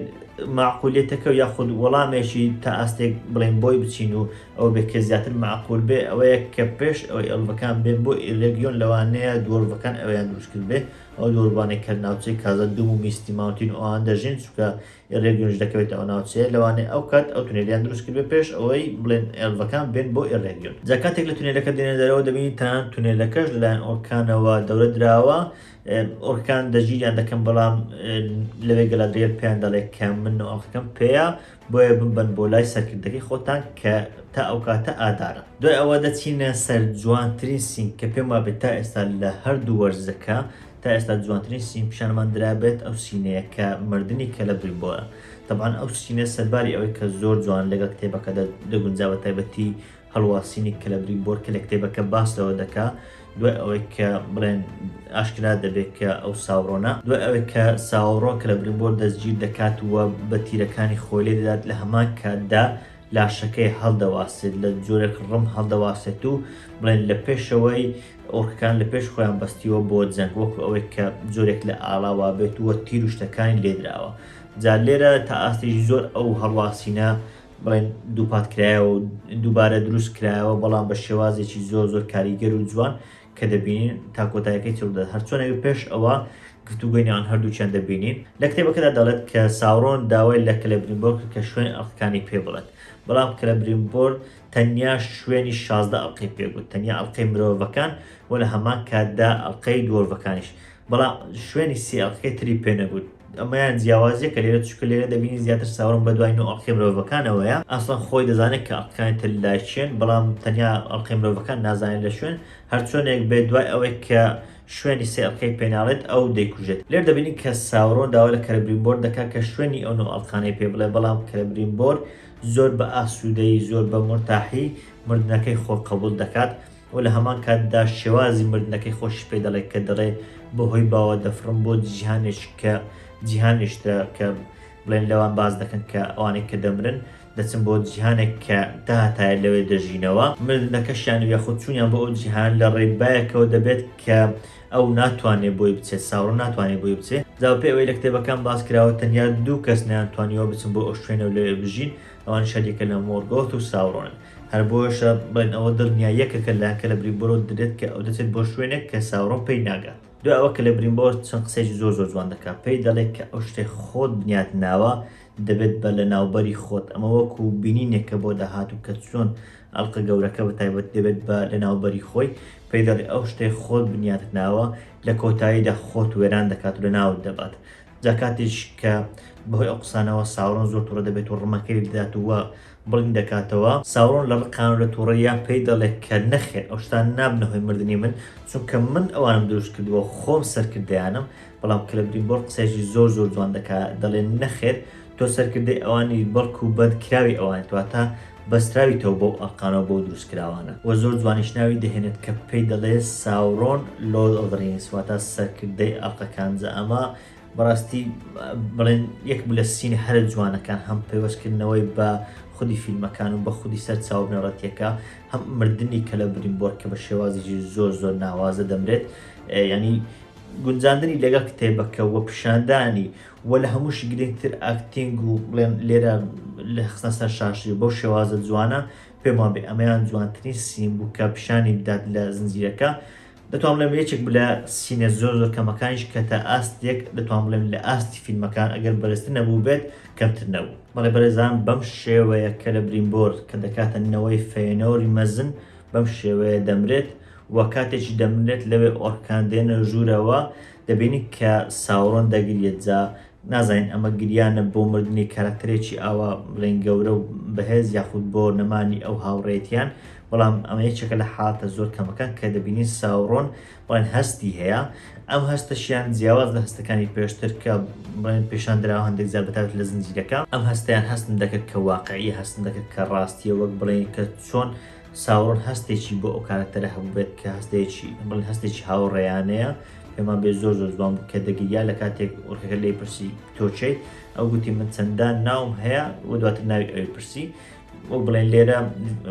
معقولیتەکە و یاخود وەڵامێکی تا ئاستێک بڵێن بۆی بچین و ئەو بێکە زیاتر معقول بێ ئەوەیە کە پێش ئەوەی ئەڵڤەکان بێن بۆ ڕێگیۆن لەوانەیە دووەڕڤەکان ئەویان دروستکرد بێ ئەو دووەڕڤانێک کە ناوچەی کازە دوم و میستی ماونتین ئەوان دەژین چونکە ڕێگیۆنش دەکەوێت ئەو ناوچەیە لەوانەیە ئەو کات ئەو تونێلیان دروستکرد بێ پێش ئەوەی بڵێن ئەڵڤەکان بێن بۆ ڕێگیۆن. جا کاتێک لە تونێلەکە دێنە دەرەوە دەبینی تەنانەت تونێلەکەش لەلایەن ئۆرکانەوە دەورە دراوە. ئۆرکان دەژیریان دەکەن بەڵام لەوێ گەلادرێر پێیان دەڵێت کە من و ئەڵغەکەم پێیە بۆیە ببن بۆ لای سەرکردەکەی خۆتان کە تا ئەو کاتە ئادارە. دوای ئەوە دەچینە سەر جوانترین سین کە پێم وابێت تا ئێستا لە هەردوو وەرزەکە تا ئێستا جوانترین سین پیشانمان درابێت ئەو سینەیە کە مردنی کەلەبریبۆرە. طبعا ئەو سینە سەرباری ئەوەی کە زۆر جوان لەگەڵ کتێبەکە دەگونجاوە تایبەتی هەڵواسینی کەلەبریبۆر کە لە کتێبەکە باس لەوە دەکا. دوای ئەوەی کە بڵێن ئاشکرا دەبێت کە ئەو ساوڕۆنە دوای ئەوەی کە ساوڕۆن کەلەبریبۆر دەستگیر دەکات وە بە تیرەکانی خۆی لێ دەدات لە هەمان کاتدا لاشەکەی هەڵدەواسێت لە جۆرێک ڕم هەڵدەواسێت و بڵێن لە پێشەوەی ئۆرکەکان لە پێش خۆیان بەستیوە بۆ جەنگ وەکو ئەوەی کە جۆرێک لە ئاڵاوا بێت وە تیر و شتەکانی لێدراوە. جا لێرە تا ئاستێکی زۆر ئەو هەڵواسینە بڵێن دووپاتکرایە و دووبارە دروست کرایەوە بەڵام بە شێوازێکی زۆر کاریگەر و جوان کە دەبینین تا کۆتاییەکەی چڕدە هەرچۆنەوە پێش ئەوە گفتوگوینیان هەردووچیان دەبینین. لە کتێبەکەدا دەڵێت کە ساوڕۆن داوای لە کەلەبریبۆر کە شوێن ئەڵغەکانی پێ بڵێت بەڵام کەلەبریبۆر تەنیا شوێنی 16 ئەڵقەی پێ بوو تەنیا ئەڵقەی مرۆڤەکان و لە هەمان کاتدا ئەڵقەی دووەڕڤەکانیش بەڵام شوێنی سێ ئەڵلقەی تری پێ نەبوو. ئەمەیان جیاوازیە کە لێرە چکە لێرە دەبینی زیاتر ساوڕم بە دوای ئەڵلقەی مرۆڤەکانەوەیە. ئەسڵەن خۆی دەزانێت کە ئەڵلقەکانی تر لای چێن، بەڵام تەنیا ئەڵلقەی مرۆڤەکان نازانێت لە شوێن هەر چۆنێک بێت دوای ئەوەی کە شوێنی سێ ئەڵلقەی پێناڵێت ئەو دەیکوژێت. لێر دەبینی کە ساورۆن داوا لە کەلەبرینبۆر دەکات کە شوێنی ئەو ئەڵلقانەی پێ بڵێ، بەڵام کەلەبرینبۆر زۆر بە ئاسوودەی زۆر بە مرتاحی مردنەکەی خۆ قبول دەکات و لە هەمان کاتدا شێوازی مردنەکەی خۆشی پێ دەڵێت کە دەڵێ بەهۆی باوە دەفرم بۆ جیهانێشتە کە بڵێن لەوان باز دەکەن کە ئەوانێک کە دەمرن دەچن بۆ جیهانێک کە داهاتایە لەوێ دەژینەوە. مردنەکەشیان یاخود چوونیان بۆ ئەو جیهان لە ڕێبایەکەوە دەبێت کە ئەو ناتوانێت بۆی بچێت، ساوڕۆن ناتوانێت بۆی بچێت. جاوپێ ئەوەی لە کتێبەکان باس کراوە تەنیا 2 کەس نەیانتوانیەوە بچن بۆ ئەو شوێنە و لەوێ بژین، ئەوان شەریکە لە مۆرگۆت و ساوڕۆنن. هەر بۆشە بڵێن ئەوە دڵنیاییەکە لایەن کەلەبرینبۆر دەرێت کە ئەو دەچێت بۆ شوێنێک کە ساوڕۆن پێی ناگات. دوای ئەوە کەلەبرینبۆر چەند قسەیەکی زۆر جوان دەکات، پێی دەڵێت کە ئەو شتێک خۆت بنیات ناوە دەبێت بە لە ناوبەری خۆت. ئەمە وەکو بینینێکە بۆ داهات و کە چۆن ئەڵلقە گەورەکە بە تایبەت دەبێت بە لە ناوبەری خۆی. پێی دەڵێ ئەو شتێک خۆت بنیات ناوە لە کۆتاییدا خۆت وێران دەکات و لە ناوت دەبات. جا کاتێک کە بەهۆی ئەو قسانەوە ساوڕۆن زۆر تووڕە دەبێت و ڕمەکەی دەدات و بڵین دەکاتەوە. ساوڕۆن لە ڕقان و لە تووڕەیان پێی دەڵێت کە نەخێر ئەو شتان نابنەهۆی مردنی من، چونکە من ئەوانم دروست کردووە خۆم سەرکردیانم. بەڵام کەلەبرینبۆر قسەیەکی زۆر جوان دەکات، دەڵێن نەخێر تۆ سەرکردەی ئەوانی بەڵکو بەدکراوی ئەوان تواتە بەستراویتەوە بۆ ئەڵقانەوە بۆ دروستکراوانە. وە زۆر جوانیش ناوی دەهێنێت کە پێی دەڵێ ساوڕۆن لۆرد ئۆف دە ڕینگز، واتە سەرکردەی ئەڵلقەکان. ئەمە بەڕاستی بڵێن یەک لە سینە هەرە جوانەکان، هەم پەیوەستکردنەوەی بە خودی فیلمەکان و بە خودی سەر چاو بنەڕەتیەکە، هەم مردنی کەلەبرینبۆر کە بە شێوازێکی زۆر ناوازە دەمرێت. ینی گونجاندنی لەگەڵ کتێبەکە وە پیشاندانی وە لە هەمووشی گرنگتر ئاکتینگ و بڵێن لێرە لە خستە سەر شاشی بۆ شێوازە جوانە پێم وابێ ئەمەیان جوانترین سین بوو کە پیشانی بدات لە زنجیرەکە. دەتوان بڵێم یەکێک لە سینە زۆر کەمەکانیش کە تا ئاستێک دەتوان بڵێم لە ئاستی فیلمەکان ئەگەر بەرزتر نەبوو بێت کەمتر نەبوو. بەڵێ بەرەزان بەم شێوەیە کەلەبرینبۆر کە دەکاتە نەوەی فێنۆری مەزن بەم شێوەیە دەمرێت و کاتێکی دەمرێت لەوێ ئۆرکان دێنە ژوورەوە دەبینی کە ساوڕۆن دەگریێت. جا نازانین ئەمە گریانە بۆ مردنی کاراکتەرێکی ئاوا بڵێن گەورە و بەهێز یاخود بۆ نەمانی ئەو هاوڕێتیان، بەڵام ئەمە یەکێکە لە حالاتە زۆر کەمەکان کە دەبینی ساوڕۆن بڵێن هەستی هەیە. ئەم هەستەشیان جیاواز لە هەستەکانی پێشتر کە بڵێن پیشاندراوە هەندێک زار بەتابەت لە زنجیرەکە، ئەم هەستیان هەستن دەکرد کە واقعی هەستن دەکرد کە ڕاستیە، وەک بڵێن کە چۆن ساوڕۆن هەستێکی بۆ ئەو کارکتەرە هەبوو بێت کە هەستێکی هاوڕێیانەیە. پێمان بێ زۆر جوان بوو کە دەگریا لە کاتێک ئۆرکەکە لێی پرسی تۆچەیت، ئەو گوتی من چەندان ناوم هەیە و دواتر ناوی ئەوی پرسی و بڵێن لێرە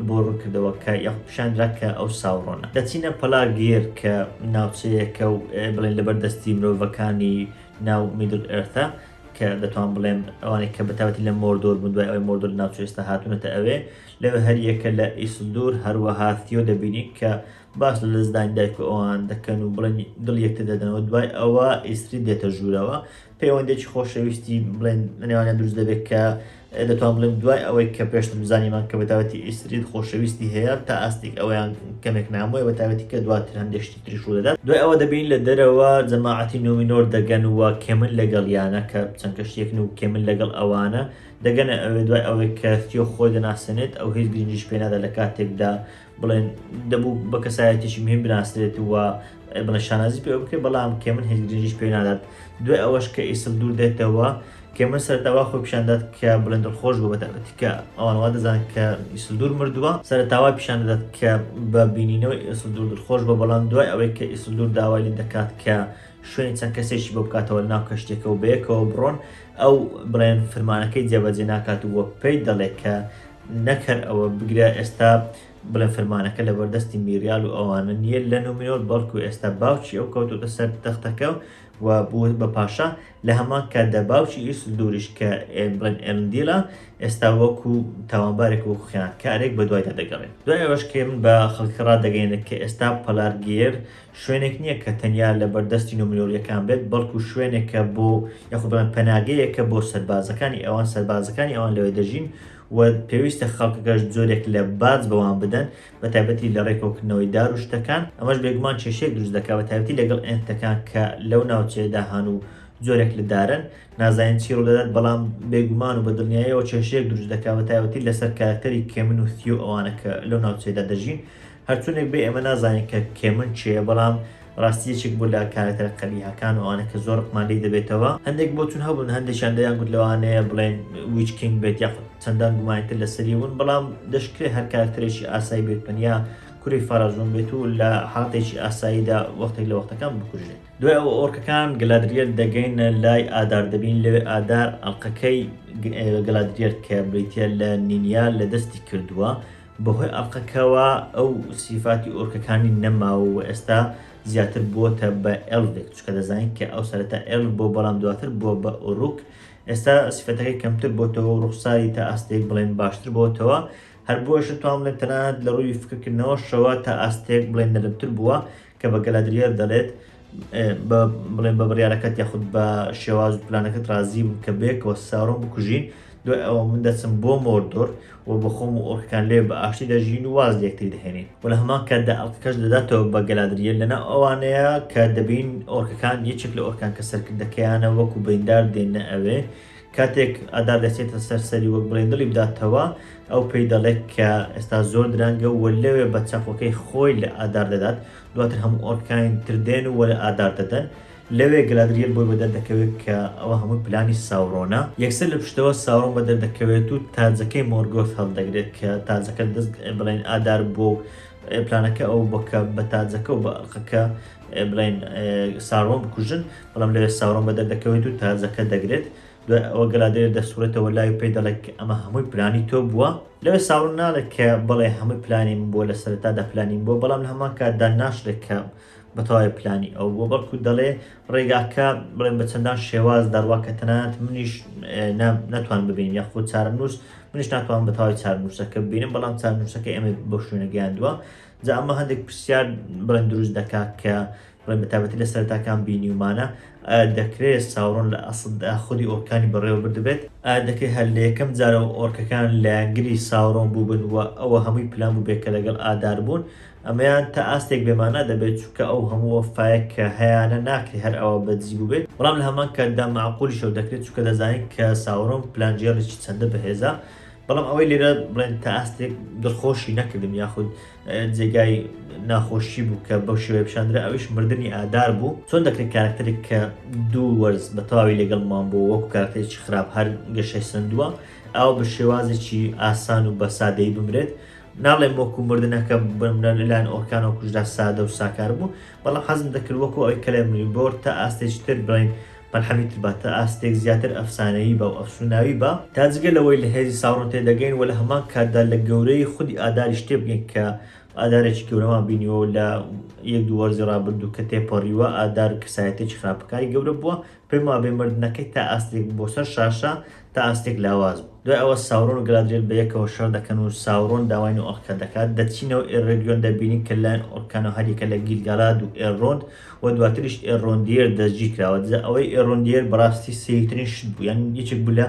بۆ ڕوونکردەوە کە یاخود پیشاندرا کە ئەو ساوڕۆنە. دەچینە پەلاگیر کە ناوچەیەکە و بڵێن لەبەردەستی مرۆڤەکانی ناو میدل ئێرثە کە دەتوان بڵێن ئەوانێک کە بەتابەتی لە مۆردۆر بوون، دوای ئەوەی مۆردۆر ناوچە ئێستا هاتوونەتە ئەوێ. لەوێ هەر یەکە لە ئیسلدور هەروەها تیۆ دەبینی کە باش لە لەزدانی دایک و ئەوان دەکەن و بڵێن دڵ یەکتر دەدەنەوە. دوای ئەوە ئیسری دێتە ژوورەوە، پەیوەندێکی خۆشەویستی بڵێن نێوانیان دروست دەبێت کە دەتوان بڵێن دوای ئەوەی کە پێشتر بزانیمان کە بەتابەتی ئیسرید خۆشەویستی هەیە تا ئاستێک ئەویان کەمێک نامۆیە بەتابەتی کە دواتر هەندێشتی تریش ڕوو دەدات. دوای ئەوە دەبین لە دەرەوە جەماعەتی نومینۆر دەگەن و کێمن لەگەڵیانە کە چەند کەشتێکن و کێمن لەگەڵ ئەوانە دەگەنە ئەوێ. دوای ئەوەی کە تیۆ خۆی دەناسێنێت ئەو هیچ گرنگیش پێ نادا لە کاتێکدا بڵێن دەبوو بە کەسایەتێکی مهم بناسرێت و بڵێن شانازی پێ بکرێت، بەڵام کێمن هیچ گرنگیش پێ نادات. دوای ئەوەش کە ئیسلدور دێتەوە کێمن سەرەتاوا خۆی پیشاندات کە بڵێن دڵخۆش بوو بەتابەتی کە ئەوانەوە دەزانن کە ئیسلدور مردووە. سەرەتاوا پیشان دەدات کە بە بینینەوەی ئیسلدور دڵخۆش بوو، بەڵام دوای ئەوەی کە ئیسلدور داوای لێ دەکات کە شوێنی چەند کەسێکی بۆ بکاتەوە ناو کەشتێکە و بەیەکەوە بڕۆن، ئەو بڵێن فرمانەکەی جێبەجێ ناکات و وە پێی دەڵێت کە نەکەر ئەوە بگرە ئێستا بڵێن فەرمانەکە لە بەردەستی میریال و ئەوانە نییە لە نومینۆر، بەڵکو ئێستا باوکی ئەو کەوتوتە سەر تەختەکە و بوو بە پاشا. لە هەمان کاتدا باوکی ئیسلدوریش کە بڵێن ئێرندیلە ئێستا وەکو تاوانبارێک وەکو خیانەتکارێک بە دوایدا دەگەڕێت. دوای ئەوەش کە من بە خەڵکی ڕادەگەیەنێت کە ئێستا پەلارگیر شوێنێک نییە کە تەنیا لە بەردەستی نومینۆریەکان بێت، بەڵکو شوێنێکە بۆ یاخود بڵێن پەناگەیەکە بۆ سەربازەکانی ئەوان لەوێ دەژین و پێویستە خەڵکەکەش جۆرێک لە باج بەوان بدەن بە تایبەتی لە ڕێکۆکردنەوەی دار و شتەکان ئەمەش بێگومان کێشەیەک دروست دەکات بە تایبەتی لەگەڵ ئێنتەکان کە لەو ناوچەیەدا هەن و جۆرێک لە دارن نازانین چی ڕوو دەدات بەڵام بێگومان و بە دڵنیاییەوە کێشەیەک دروست دەکات بە تایبەتی لەسەر کارکتەری کێمن و تیۆ ئەوانە کە لەو ناوچەیەدا دەژین هەرچوونێک بێ ئێمە نازانین کە کێمن چیە بەڵام ڕاستیەکێک بوو لە کارکتەرە قەبیحەکان و ئەوانە کە زۆر ڕقماندەی دەبێتەوە هەندێک بۆچون هەبوون هەندێکیان دەیان گوت لەوانەیە بڵێن ویچ کینگ بێت یاخود چەندان گومانیتر لەسەری بوون بەڵام دەشکرێت هەر کارکتەرێکی ئاسایی بێت یا کوڕی فارازۆن بێت و لە حاڵەتێکی ئاساییدا وەختێک لە وەختەکان بکوژێت دوای ئەو ئۆرکەکان گەلادریێر دەگەینە لای ئادار دەبین لەوێ ئادار ئەڵقەکەی گەلادریێر کە بریتە لە نینیا لە دەستی کردووە بەهۆی ئەڵقەکەوە ئەو سیفاتی ئۆرکەکانی نەماوە و ئێستا زیاتر بووە بە ئەلڤێک چکە دەزانین کە ئەو سەرەتا ئەلڤ بۆ بەڵام دواتر بووە بە ئۆروک ئێستا سیفەتەکەی کەمتر بۆتەوە و ڕوخساری تا ئاستێک بڵێن باشتر بۆتەوە هەر بۆشە توان بڵێن تەنانەت لە ڕووی فکرکردنەوە شەوە تا ئاستێک بڵێن نەرمتر بووە کە بە گەلادریێر دەڵێت بڵێن بە بڕیارەکەت یاخود بە شێواز و پلانەکەت رازی بوو کە بێکەوە ساڕۆم بکوژین دوای ئەوە من دەچم بۆ مۆردۆر و بەخۆم و ئۆرکەکان لێ بە ئاشتی دەژین و واز یەکتری دەهێنین و لە هەمان کاتدا ئەڵقەکەش دەداتەوە بە گەلادریێر لەنا ئەوانەیە کە دەبین ئۆرکەکان یەکێک لە ئۆرکان کە سەرکردەکەیانە وەکو بەیندار دێنە ئەوێ کاتێک ئادار دەچێتە سەرسەری وەک بڵێندڵی بداتەوە ئەو پێی دەڵێت کە ئێستا زۆر درەنگە و لەوێ بە چاپۆکەی خۆی لە ئادار دەدات دواتر هەموو ئۆرکانی تردێن و وەلە ئادار دەدەن لەوێ گەلادریێر بۆی بەدەردەکەوێت کە ئەوە هەمووی پلانی ساورۆنە یەکسەر لە پشتەوە ساورۆن بەدەردەکەوێت و تاجەکەی مۆرگۆت هەڵدەگرێت کە تاجەکە دەست بڵێن ئادار بۆ پلانەکە ئەو بکە بە تاجەکە و بە ئەڵقەکە بڵێن ساڕۆن بکوژن بەڵام لەوێ ساورۆن بەدەردەکەوێت و تاجەکە دەگرێت ئەوە گەلادریێر دەسوورێتەوە لای پێی دەڵێت ئەمە هەمووی پلانی تۆ بووە لەوێ ساڕۆن ناڵێت کە بڵێ هەمووی پلانیم بۆ لە سەرەتادا پلانیم بۆ بەڵام لە هەمان کاتدا ناشرێت کە بەتەواوی پلانی ئەو بۆ بەڵکو دەڵێ ڕێگاکە بڵێن بە چەندان شێواز دەڕواکە تەنانەت منیش ناتوان ببین یاخود چارەنووس منیش ناتوان بەتەواوی چارەنووسەکە ببینم بەڵام چارەنووسەکە ئێمە بۆ شوێنە گەیاندووە جا ئەمە هەندێک پرسیار بڵێن دروست دەکات کە بڵێن بەتابەتی لە سەرەتاکان بینیومانە دەکرێت ساورۆن لە ئەسڵدا خودی ئۆرکانی بەڕێوە بردبێت دەکرێت هەر لە یەکەم جارە ئۆرکەکان لە یانگری ساورۆن بووبن و ئەوە هەمووی پلان بوو بێت کە لەگەڵ ئادار بوون ئەمەیان تا ئاستێک بێمانە دەبێت چونکە ئەو هەموو وەفایە کە هەیەە ناکرێت هەر ئەوە بەجی بوو بێت بەڵام لە هەمان کاتدا معقولی شەو دەکرێت چونکە دەزانین کە ساورۆن پلانجێڕێکی چەندە بەهێزە بەڵام ئەوەی لێرە بڵێن تا ئاستێک دڵخۆشی نەکردم یاخود جێگای ناخۆشی بوو کە بەو شێوەیە پیشاندرا ئەویش مردنی ئادار بوو چۆن دەکرێت کارکتەرێک کە دوو وەرز بە تەواوی لەگەڵمان بوو وەکو کارکتەرێکی خراپ هەر گەشەی سندووە ئەو بە شێوازێکی ئاسان و بە سادەی بمرێت ناڵێم وەکو مردنەکە بمرە لەلایەن ئۆرکانەوە کوژدا سادە و ساکار بوو بەڵام حەزم دەکرد وەکو ئەوی کەلێمنی بۆر تا ئاستێکی تر بڵێن مەرحەمیت بە تا ئاستێک زیاتر ئەفسانەیی بە و ئەفسوناوی بە تا جگە لەوەی لە هێزی ساڕۆن تێدەگەین و لە هەمان کاتدا لە گەورەی خودی ئاداری شتێ بگەین کە ئادارێکی گەورەمان بینیەوە لە یەک دوو وەرزی ڕابردوو کە تێپەڕیوە ئادار کەسایەتێکی خراپەکاری گەورە بووە پێم وا بێ مردنەکەی تا ئاستێک بۆ سەر شاشە تا ئاستێک لاواز بوو دوای ئەوە ساورۆن و گەلادریێر بە یەکەوە شەڕ دەکەن و ساورۆن داوای و ئۆرکە دەکات دەچینەوە ئێڕێگیۆن دەبینین کە لایەن ئۆرکانەوە هەریەکە لە گیلگالاد و ئێڕۆند و دواتریش ئێڕۆندیێر دەستگیر کراوە ئەوەی ئێڕۆندیێر بەڕاستی سەیرترین شت بوو یان یەکێک بوو لە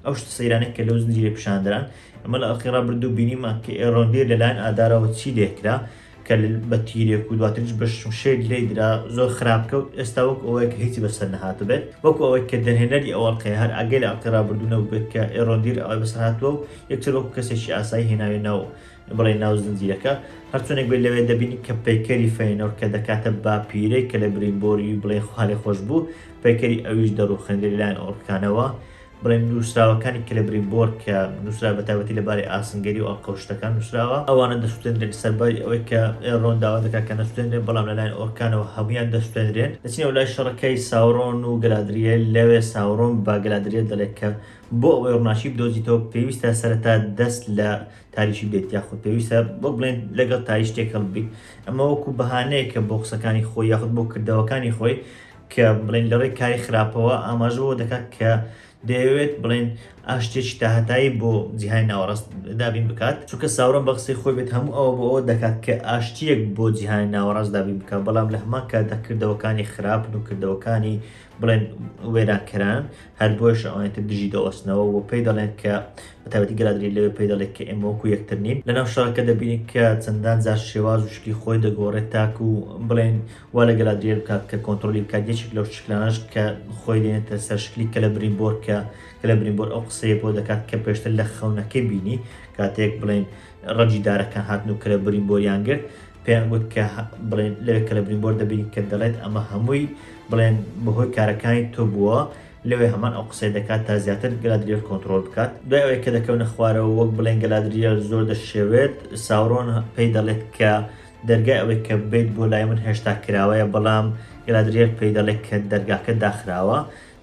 ئەو شتە سەیرانێک کە لەو زنجیرە پیشاندران ئەمە لە ئەخیرا بردوو بینیمان کە ئێڕۆندیێر لەلایەن ئادارەوە چی لێکرا کە بە تیرێک و دواتریش بە شمشێر لێ درا زۆر خراپکەوت ئێستا وەک ئەوەیە کە هیچی بەسەر نەهاتە بێت وەکو ئەوەی کە دەرهێنەری ئەوەڵقەیە هەر ئاگەی لە ئەڵقەی ڕابردوونەوە بێت کە ئێڕۆندیر ئەوەی بەسەر هاتووە و یەکتر وەکو کەسێکی ئاسایی هێناوی ناو بڵێ ناو زنجیرەکە هەرچۆنێک بێت لەوێ دەبینی کە پەیکەری فەینەوە کە دەکاتە باپیرەی کە لە برینبۆری بڵێ خاڵی خۆش بوو پەیکەری ئەویش دەڕوخێنرێ لایەن ئۆرکانەوە بڵێن نووسراوەکانی کە لە برینبۆر کە نووسرا بەتابەتی لەبارەی ئاسنگەری و ئەڵقەوشتەکان نووسراوە ئەوانە دەسووتێنرێن سەرباری ئەوەی کە ئێڕۆن داوا دەکات کە نەسووتێنرێن بەڵام لەلایەن ئۆرکانەوە هەمویان دەسووتێنرێن دەچینەوە لای شەڕەکەی ساورۆن و گەلادریێر لەوێ ساورۆن بە گەلادریێر دەڵێت کە بۆ ئەوەی ڕۆناشی بدۆزیتەوە پێویستە سەرەتا دەست لە تاریشی بدەیت یاخود پێویستە بۆ بڵێن لەگەڵ تاریش تێک هەڵبی ئەمە وەکو بەهانەیە کە بۆ قسەکانی خۆی یاخود بۆ کردەوەکانی خۆی کە بڵێن لەڕێی کاری خراپەوە ئاماژەوە دەکات کە دەیەوێت بڵێن ئاشتێکی تاهەتایی بۆ جیهانی ناوەڕاست دابین بکات چونکە ساورۆن بە قسەی خۆی بێت هەموو ئەوە بۆ ئەوە دەکات کە ئاشتیەک بۆ جیهانی ناوەڕاست دابین بکات بەڵام لە هەمان کاتدا کردەوەکانی خراپن و کردەوەکانی بڵێن وێرانکەران هەر بۆش ئەوانێتە دژی دەوەستنەوە و پێی دەڵێن کە بەتابەتی گەلادری لەوێ پێی دەڵێت کە ئێمە وەکو یەکتر نین. لەناو شەڕەکە دەبینی کە چەندان جار شێواز و شکلی خۆی دەگۆڕێت تاکو و بڵێن وا لە گەلادرێ بکات کە کۆنتترۆلی بکات یەکێک لەو شکلانش کە خۆی دێنێتە سەر شکلی کە لە برینبۆر کە لە برینبۆر ئەو قسەیە بۆ دەکات کە پێشتر لە خەونەکەی بینی کاتێک بڵێن ڕەجی دارەکان هاتن و کە لە برینبۆریان گرت پێیان گوت کە بڵێن لەوێ کە لە برینبۆر دەبینی کە دەڵێت ئەمە هەمووی بڵێن بەهۆی کارەکانی تۆ بووە لەوێ هەمان ئەو قسەی دەکات تا زیاتر گەلادریێر کۆنتترۆل بکات. دوای ئەوەی کە دەکەونە خوارەوە وەک بڵێن گەلادریێر زۆر دەشێوێت ساورۆن پێی دەڵێت کە دەرگای ئەوەی کە بێت بۆ لای من هێشتا کراوەیە بەڵام گەلادریێر پێی دەڵێت کە دەرگاکە داخراوە.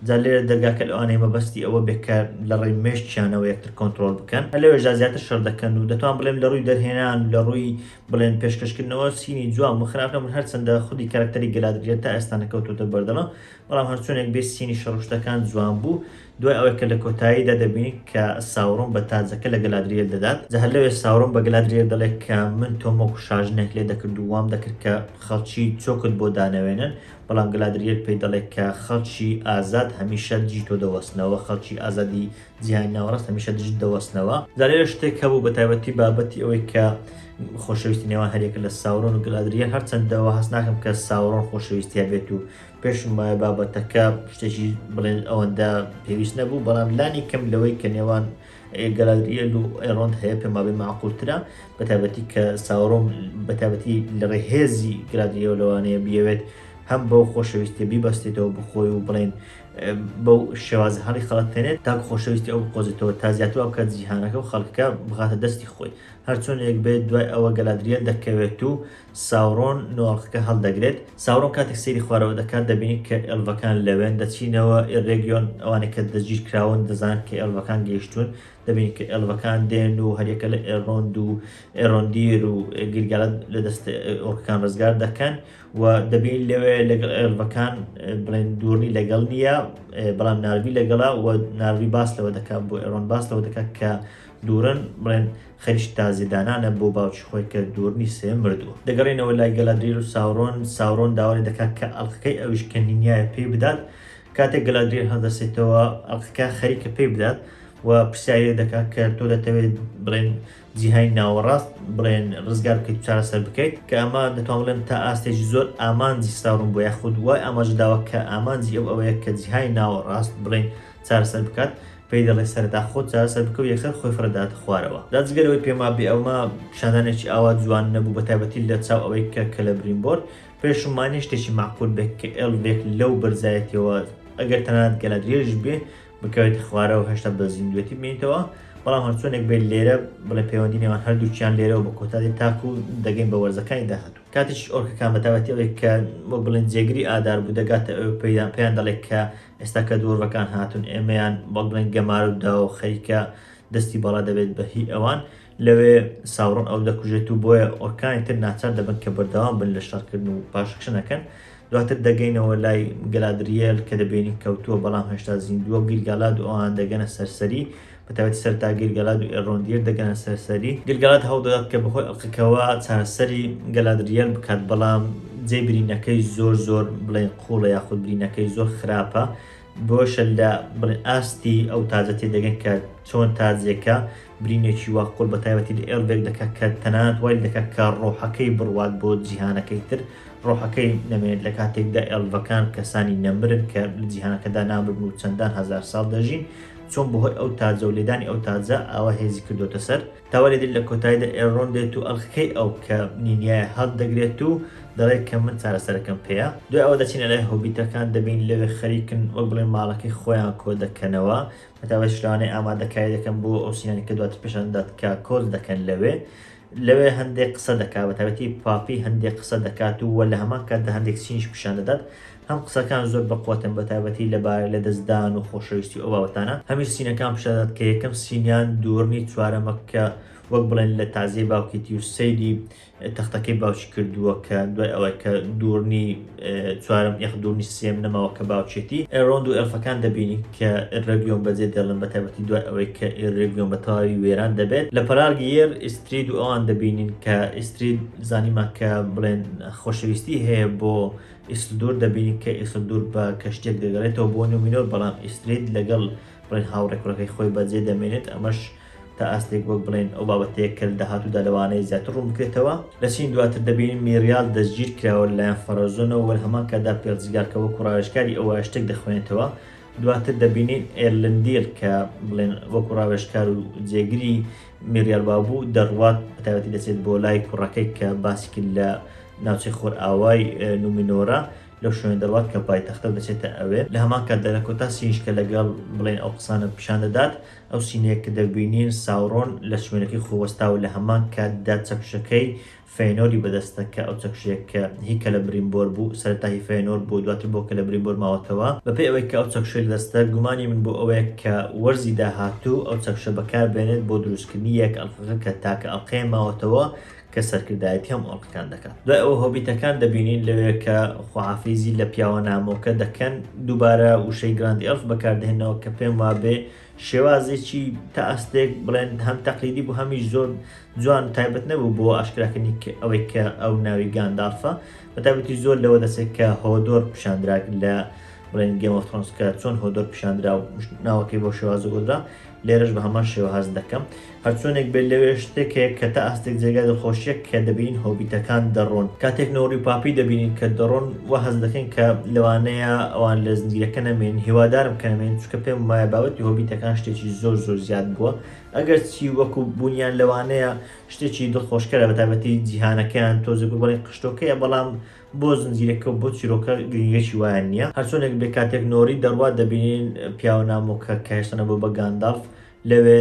جا لێرە دەرگاکە لەوانەیە مەبەستی ئەوە بێکە لە ڕێی مێشتیانەوە یەکتر کۆنتترۆل بکەن لەوێژا زیاتر شەڕ دەکەن و دەتوان بڵێن لە ڕووی دەرهێنان لە ڕووی بڵێن پێشکەشکردنەوە سینی جوان مخراپە من هەرچەندە خودی کارکتەری گەلادریێر تا ئێستا نەکەوتوتە بەردەڵە بەڵام هەرچۆنێک بێ سینی شەڕشتەکان جوان بوو. دوای ئەوەی کە لە کۆتاییدا دەبینی کە ساورۆن بە تاجەکە لە گەلادریێر دەدات جا هەر لەوێ ساورۆن بە گەلادریێر دەڵێت کە من تۆم وەکو شاژنێک لێ دەکرد و وام دەکرد کە خەڵکی چۆکت بۆ دانەوێنن بەڵام گەلادریێر پێی دەڵێت کە خەڵکی ئازاد هەمیشە دژی تۆ دەوەستنەوە خەڵکی ئازادی جیهانی ناوەڕاست هەمیشە دژت دەوەستنەوە. جا لێرە شتێک هەبوو بە تایبەتی بابەتی ئەوەی کە خۆشەویستی نێوان هەرێکە لە ساورۆن و گەلادریێر هەرچەندەوە هەست ناکەم کە ساورۆن خۆشەویستیە بێت و پێشم وایە بابەتەکە شتێکی بڵێن ئەوەندە پێویست نەبوو بەڵام لانی کەم لەوەی کە نێوان گەلادریێر و ئێڕۆند هەیە پێم وابێ معقولترە بەتایبەتی کە ساورۆن بەتایبەتی لە ڕێهێزی گەلادریێر لەوانەیە بیەوێت هەم بەو خۆشەویستی بیبەستێتەوە بخۆی و بڵێن بەو شێوازە هەڵی خەڵەتێنێت تاکو خۆشەویستی ئەو بقۆزێتەوە تا زیاتر بکات جیهانەکە و خەڵکەکە بخاتە دەستی خۆی هەرچۆنێک بێت. دوای ئەوە گەلادریێر دەکەوێت و ساورۆن نۆڵخەکە هەڵدەگرێت. ساورۆن کاتێک سەیری خوارەوە دەکات دەبینی کە ئێڵڤەکان لەوێن دەچینەوە ڕێگیۆن ئەوانێک کە دەگیر کراون دەزان کە ئێڵڤەکان گەیشتون دەبینی کە ئێڵڤەکان دێن و هەرێکە لە ئێڕۆند و ئێڕۆندیر و گیرگالەت لە دەست ئۆرکەکان ڕزگار دەکەن و دەبین لەوێ لەگەڵ ئێڵڤەکان بڵێن دوورنی لەگەڵ نییە بەڵام ناروی لەگەڵا و ناروی باس لەوە دەکات بۆ ئێڕۆن باس لەوە دەکات کە دوورن بڵێن خەریش تازیدانانە بۆ باوکی خۆی کە دوورنی سێ مردووە. دەگەڕێنەوە لای گەلادریێر و ساورۆن داوای دەکات کە ئەڵقەکەی ئەویش کە نینیایە پێی بدات کاتێک گەلادریێر هەڵدەسێتەوە ئەڵقەکە خەریکە پێی بدات و پرسیاری دەکات کە تۆ دەتەوێت بڵێن جیهانی ناوەڕاست بڵێن ڕزگار بکەیت چارەسەر بکەیت کە ئەمە دەتوان بڵێن تا ئاستێکی زۆر ئامانجی ساورۆن بۆ یاخود وای ئاماژداوە کە ئامانجی ئەوەیە کە جیهانی ناوەڕاست بڵێن چارەسەر بکات پێی دەڵێ سەرتا خۆت چارەسەر بکە و یەکسەر خۆی فڕداتە خوارەوە. دادزگەرەوەی پێما بێ ئەومە پیشاندانێکی ئاوا جوان نەبوو بەتایبەتی لە چاو ئەوەی کە لە برینبۆر پێشمانی شتێکی معقول بێت کە ئێڵڤێک لەو بەرزایەتەوە ئەگەر تەنانەت گەلادریێرش بێ بکەوێت خوارە و هێشتا بە زیندوێتی بێنیتەوە بەڵام هەرچۆنێک بێت لێرە بڵێ پەیوەندی نێوان هەردووچیان لێرەوە بە کۆتایی تاکو و دەگەین بە وەرزەکانی داهاتوو. کاتیش ئۆرکەکان بەتابەتی ئەوەی کە بۆ بڵێن جێگری ئادار بوو دەگاتە ئەوە پێیان دەڵێت کە ئێستا کە دووڕەکان هاتون ئێمەیان بۆ بڵێن گەمارەدا و خەریکە دەستی بەڵا دەبێت بە هی ئەوان لەوێ ساورۆن ئەو دەکوژێت و بۆیە ئۆرکانی تر ناچار دەبن کە بەردەوام بن لە شەڕکردن و پاشەکشنەکەن. دواتر دەگەینەوە لای گەلادریێر کە دەبینی کەوتووە بەڵام هێشتا زیندووە گیرگالاد و ئەوان دەگەنە سەرسەری بەتابەتی سەرتا گیرگالاد و ئێڕۆندیر دەگەنە سەرسەری. گیرگالاد هەوڵدەدات کە بەهۆی ئەڵقەکەوە چارەسەری گەلادریێر بکات بەڵام جێ برینەکەی زۆر بڵێن قوڵە یاخود برینەکەی زۆر خراپە بۆشە لە بڵێن ئاستی ئەو تاجە تێدەگەن کە چۆن تاجێکە برینێکی وا قوڵ بەتایبەتی لە ئێڵڤێک دەکات کە تەنانەت وای دەکات کە ڕۆحەکەی بڕوات بۆ جیهانەکەی تر ڕۆحەکەی نەمێنێت لە کاتێکدا ئێڵڤەکان کەسانی نەمرن کە لە جیهانەکەدا نابن و چەندان هەزار ساڵ دەژین چۆن بەهۆی ئەو تاجە و لێدانی ئەو تاجە ئاوا هێزی کردوتە سەر تاوەری دل لە کۆتاییدا ئێڕۆن دێت و ئەڵقەکەی ئەو کە نینیایە هەڵدەگرێت و دەڵێت کە من چارەسەرەکەم پێەیە. دوای ئەوە دەچینە لای هۆبیتەکان دەبین لەوێ خەریکن وەک بڵێن ماڵەکەی خۆیان کۆ دەکەنەوە بەتابەت شلوانەی ئامادەکاری دەکەن بۆ ئەو سینانی کە دواتر پێشاندات کە کۆز دەکەن لەوێ هەندێک قسە دەکات بەتابەتی پاپی هەندێک قسە دەکات و وە لە هەمان کاتدا هەندێک سینیش پیشان دەدات هەم قسەکان زۆر بەقوتن بەتابەتی لەبارە لە دەستدان و خۆشەویستی ئەو بابەتانە هەمیش سینەکان پیشدات کە یەکەم سینیان دوورنی چوارەمە کە وەک بڵێن لە تازیە باوکێتی و سەیری تەختەکەی باوکی کردووە کە دوای ئەوەی کە دوورنی چوارم یەخ دوورنی سێم نەماوە کە باوچێتی ڕۆند و ئەلفەکان دەبینی کە ڕێگیۆن بەجێ دەڵن بە تایبەتی دوای ئەوەی کە ڕێگیۆن بە تەواوی وێران دەبێت لە پەلارگی یێر ئیسترید و ئەوان دەبینین کە ئیسترید زانیمان کە بڵێن خۆشەویستی هەیە بۆ ئیسلدور دەبینی کە ئیسلدور بە کەشتێک دەگەڕێتەوە بۆ نومینۆر بەڵام ئیسترید لەگەڵ بڵێن هاوڕێکڕەکەی خۆی بەجێ دەمێنێت ئەمەش تا ئاستێک وەک بڵێن ئەو بابەتەیە کە داهاتوودا لەوانەیە زیاتر ڕوون بکرێتەوە لە چین دواتر دەبینین میریال دەستگیر کراوە لەلایەن فەرەزۆنەوە وە هەمان کادا پێڵجگارکە وەکو ڕاوێژکاری ئەوە شتێک دەخوێنێتەوە دواتر دەبینین ئێرلندیل کە بڵێن وەکو ڕاوێژکار و جێگیری میریال بابوو دەڕوات بەتایبەتی دەچێت بۆ لای کوڕەکەی کە باسی کرد لە ناوچەی خۆر ئاوای نومینۆرە لەو شوێن دەڕوات کە پایتەختە دەچێتە ئەوێ لە هەمان کات دەرەکۆتا سینشکە لەگەڵ بڵێن ئەو قسانە پیشان دەدات ئەو سینەیە کە دەبینین ساوڕۆن لە شوێنەکەی خۆوەستا و لە هەمان کاتدا چەکشەکەی فێنۆری بەدەستە کە ئەو چەکشەیە کە هیکە لە بریمبۆر بوو سەرەتایی فێنۆر بۆ دواتر بۆ کە لە بریمبۆر ماوەتەوە بەپێی ئەوەی کە ئەو چەکشەی دەستە گومانی من بۆ ئەوەیە کە وەرزی داهاتوو ئەو چەکشە بەکار بێنێت بۆ دروستکردنی یەک ئەلقەکە کە تاکە ئەڵقەیە ماوەتەوە کە سەرکردایەتی هەم ئەڵقەکان دەکات دوای ئەوە هۆبیتەکان دەبینین لەوەیە کە خواحافیزی لە پیاوە نامۆکە دەکەن دووبارە وشەی گراندی ئەلف بەکاردێنەوە کە پێم وابێ شێوازێکی تا ئەستێک بڵێن هەم تەقلیدی بوو هەمیش زۆر جوان تایبەت نەبوو بۆ ئاشکراکردنی ئەوەی کە ئەو ناوی گاندالفە بەتایبەتی زۆر لەوە دەسێت کە هۆدۆر پیشاندرا لە بڵێن گێم ئۆف ترۆنز کە چۆن هۆدۆر پیشاندرا و ناوەکەی بۆ شێوازە گۆدرا لێرەش بە هەمان شێوە هەز دەکەم هەرچۆنێک بێت لەوێ شتێکەیە کە تا ئاستێک جێگا دڵخۆشیە کە دەبین هۆبیتەکان دەڕۆن کاتێک نۆری پاپی دەبینین کە دەڕۆن و هەز دەکەن کە لەوانەیە ئەوان لە زنجیرەکە نەمێن هیوادارم کە نەمێن چکە پێم وایە بابەتی هۆبیتەکان شتێکی زۆر زۆر زیاد بووە ئەگەر چی وەکو بوونیان لەوانەیە شتێکی دڵخۆشکەرە بەتایبەتی جیهانەکەیان تۆزێک بڵێن قشتۆکەیە بەڵام بۆ زنجیرەکە و بۆ چیرۆکە گرنگێکی وایە نییە هەرچۆنێک بێ کاتێک نۆری دەڕوات دەبینین پیاوە نامۆکە کە هێشتە بۆ بە گاندالف لەوێ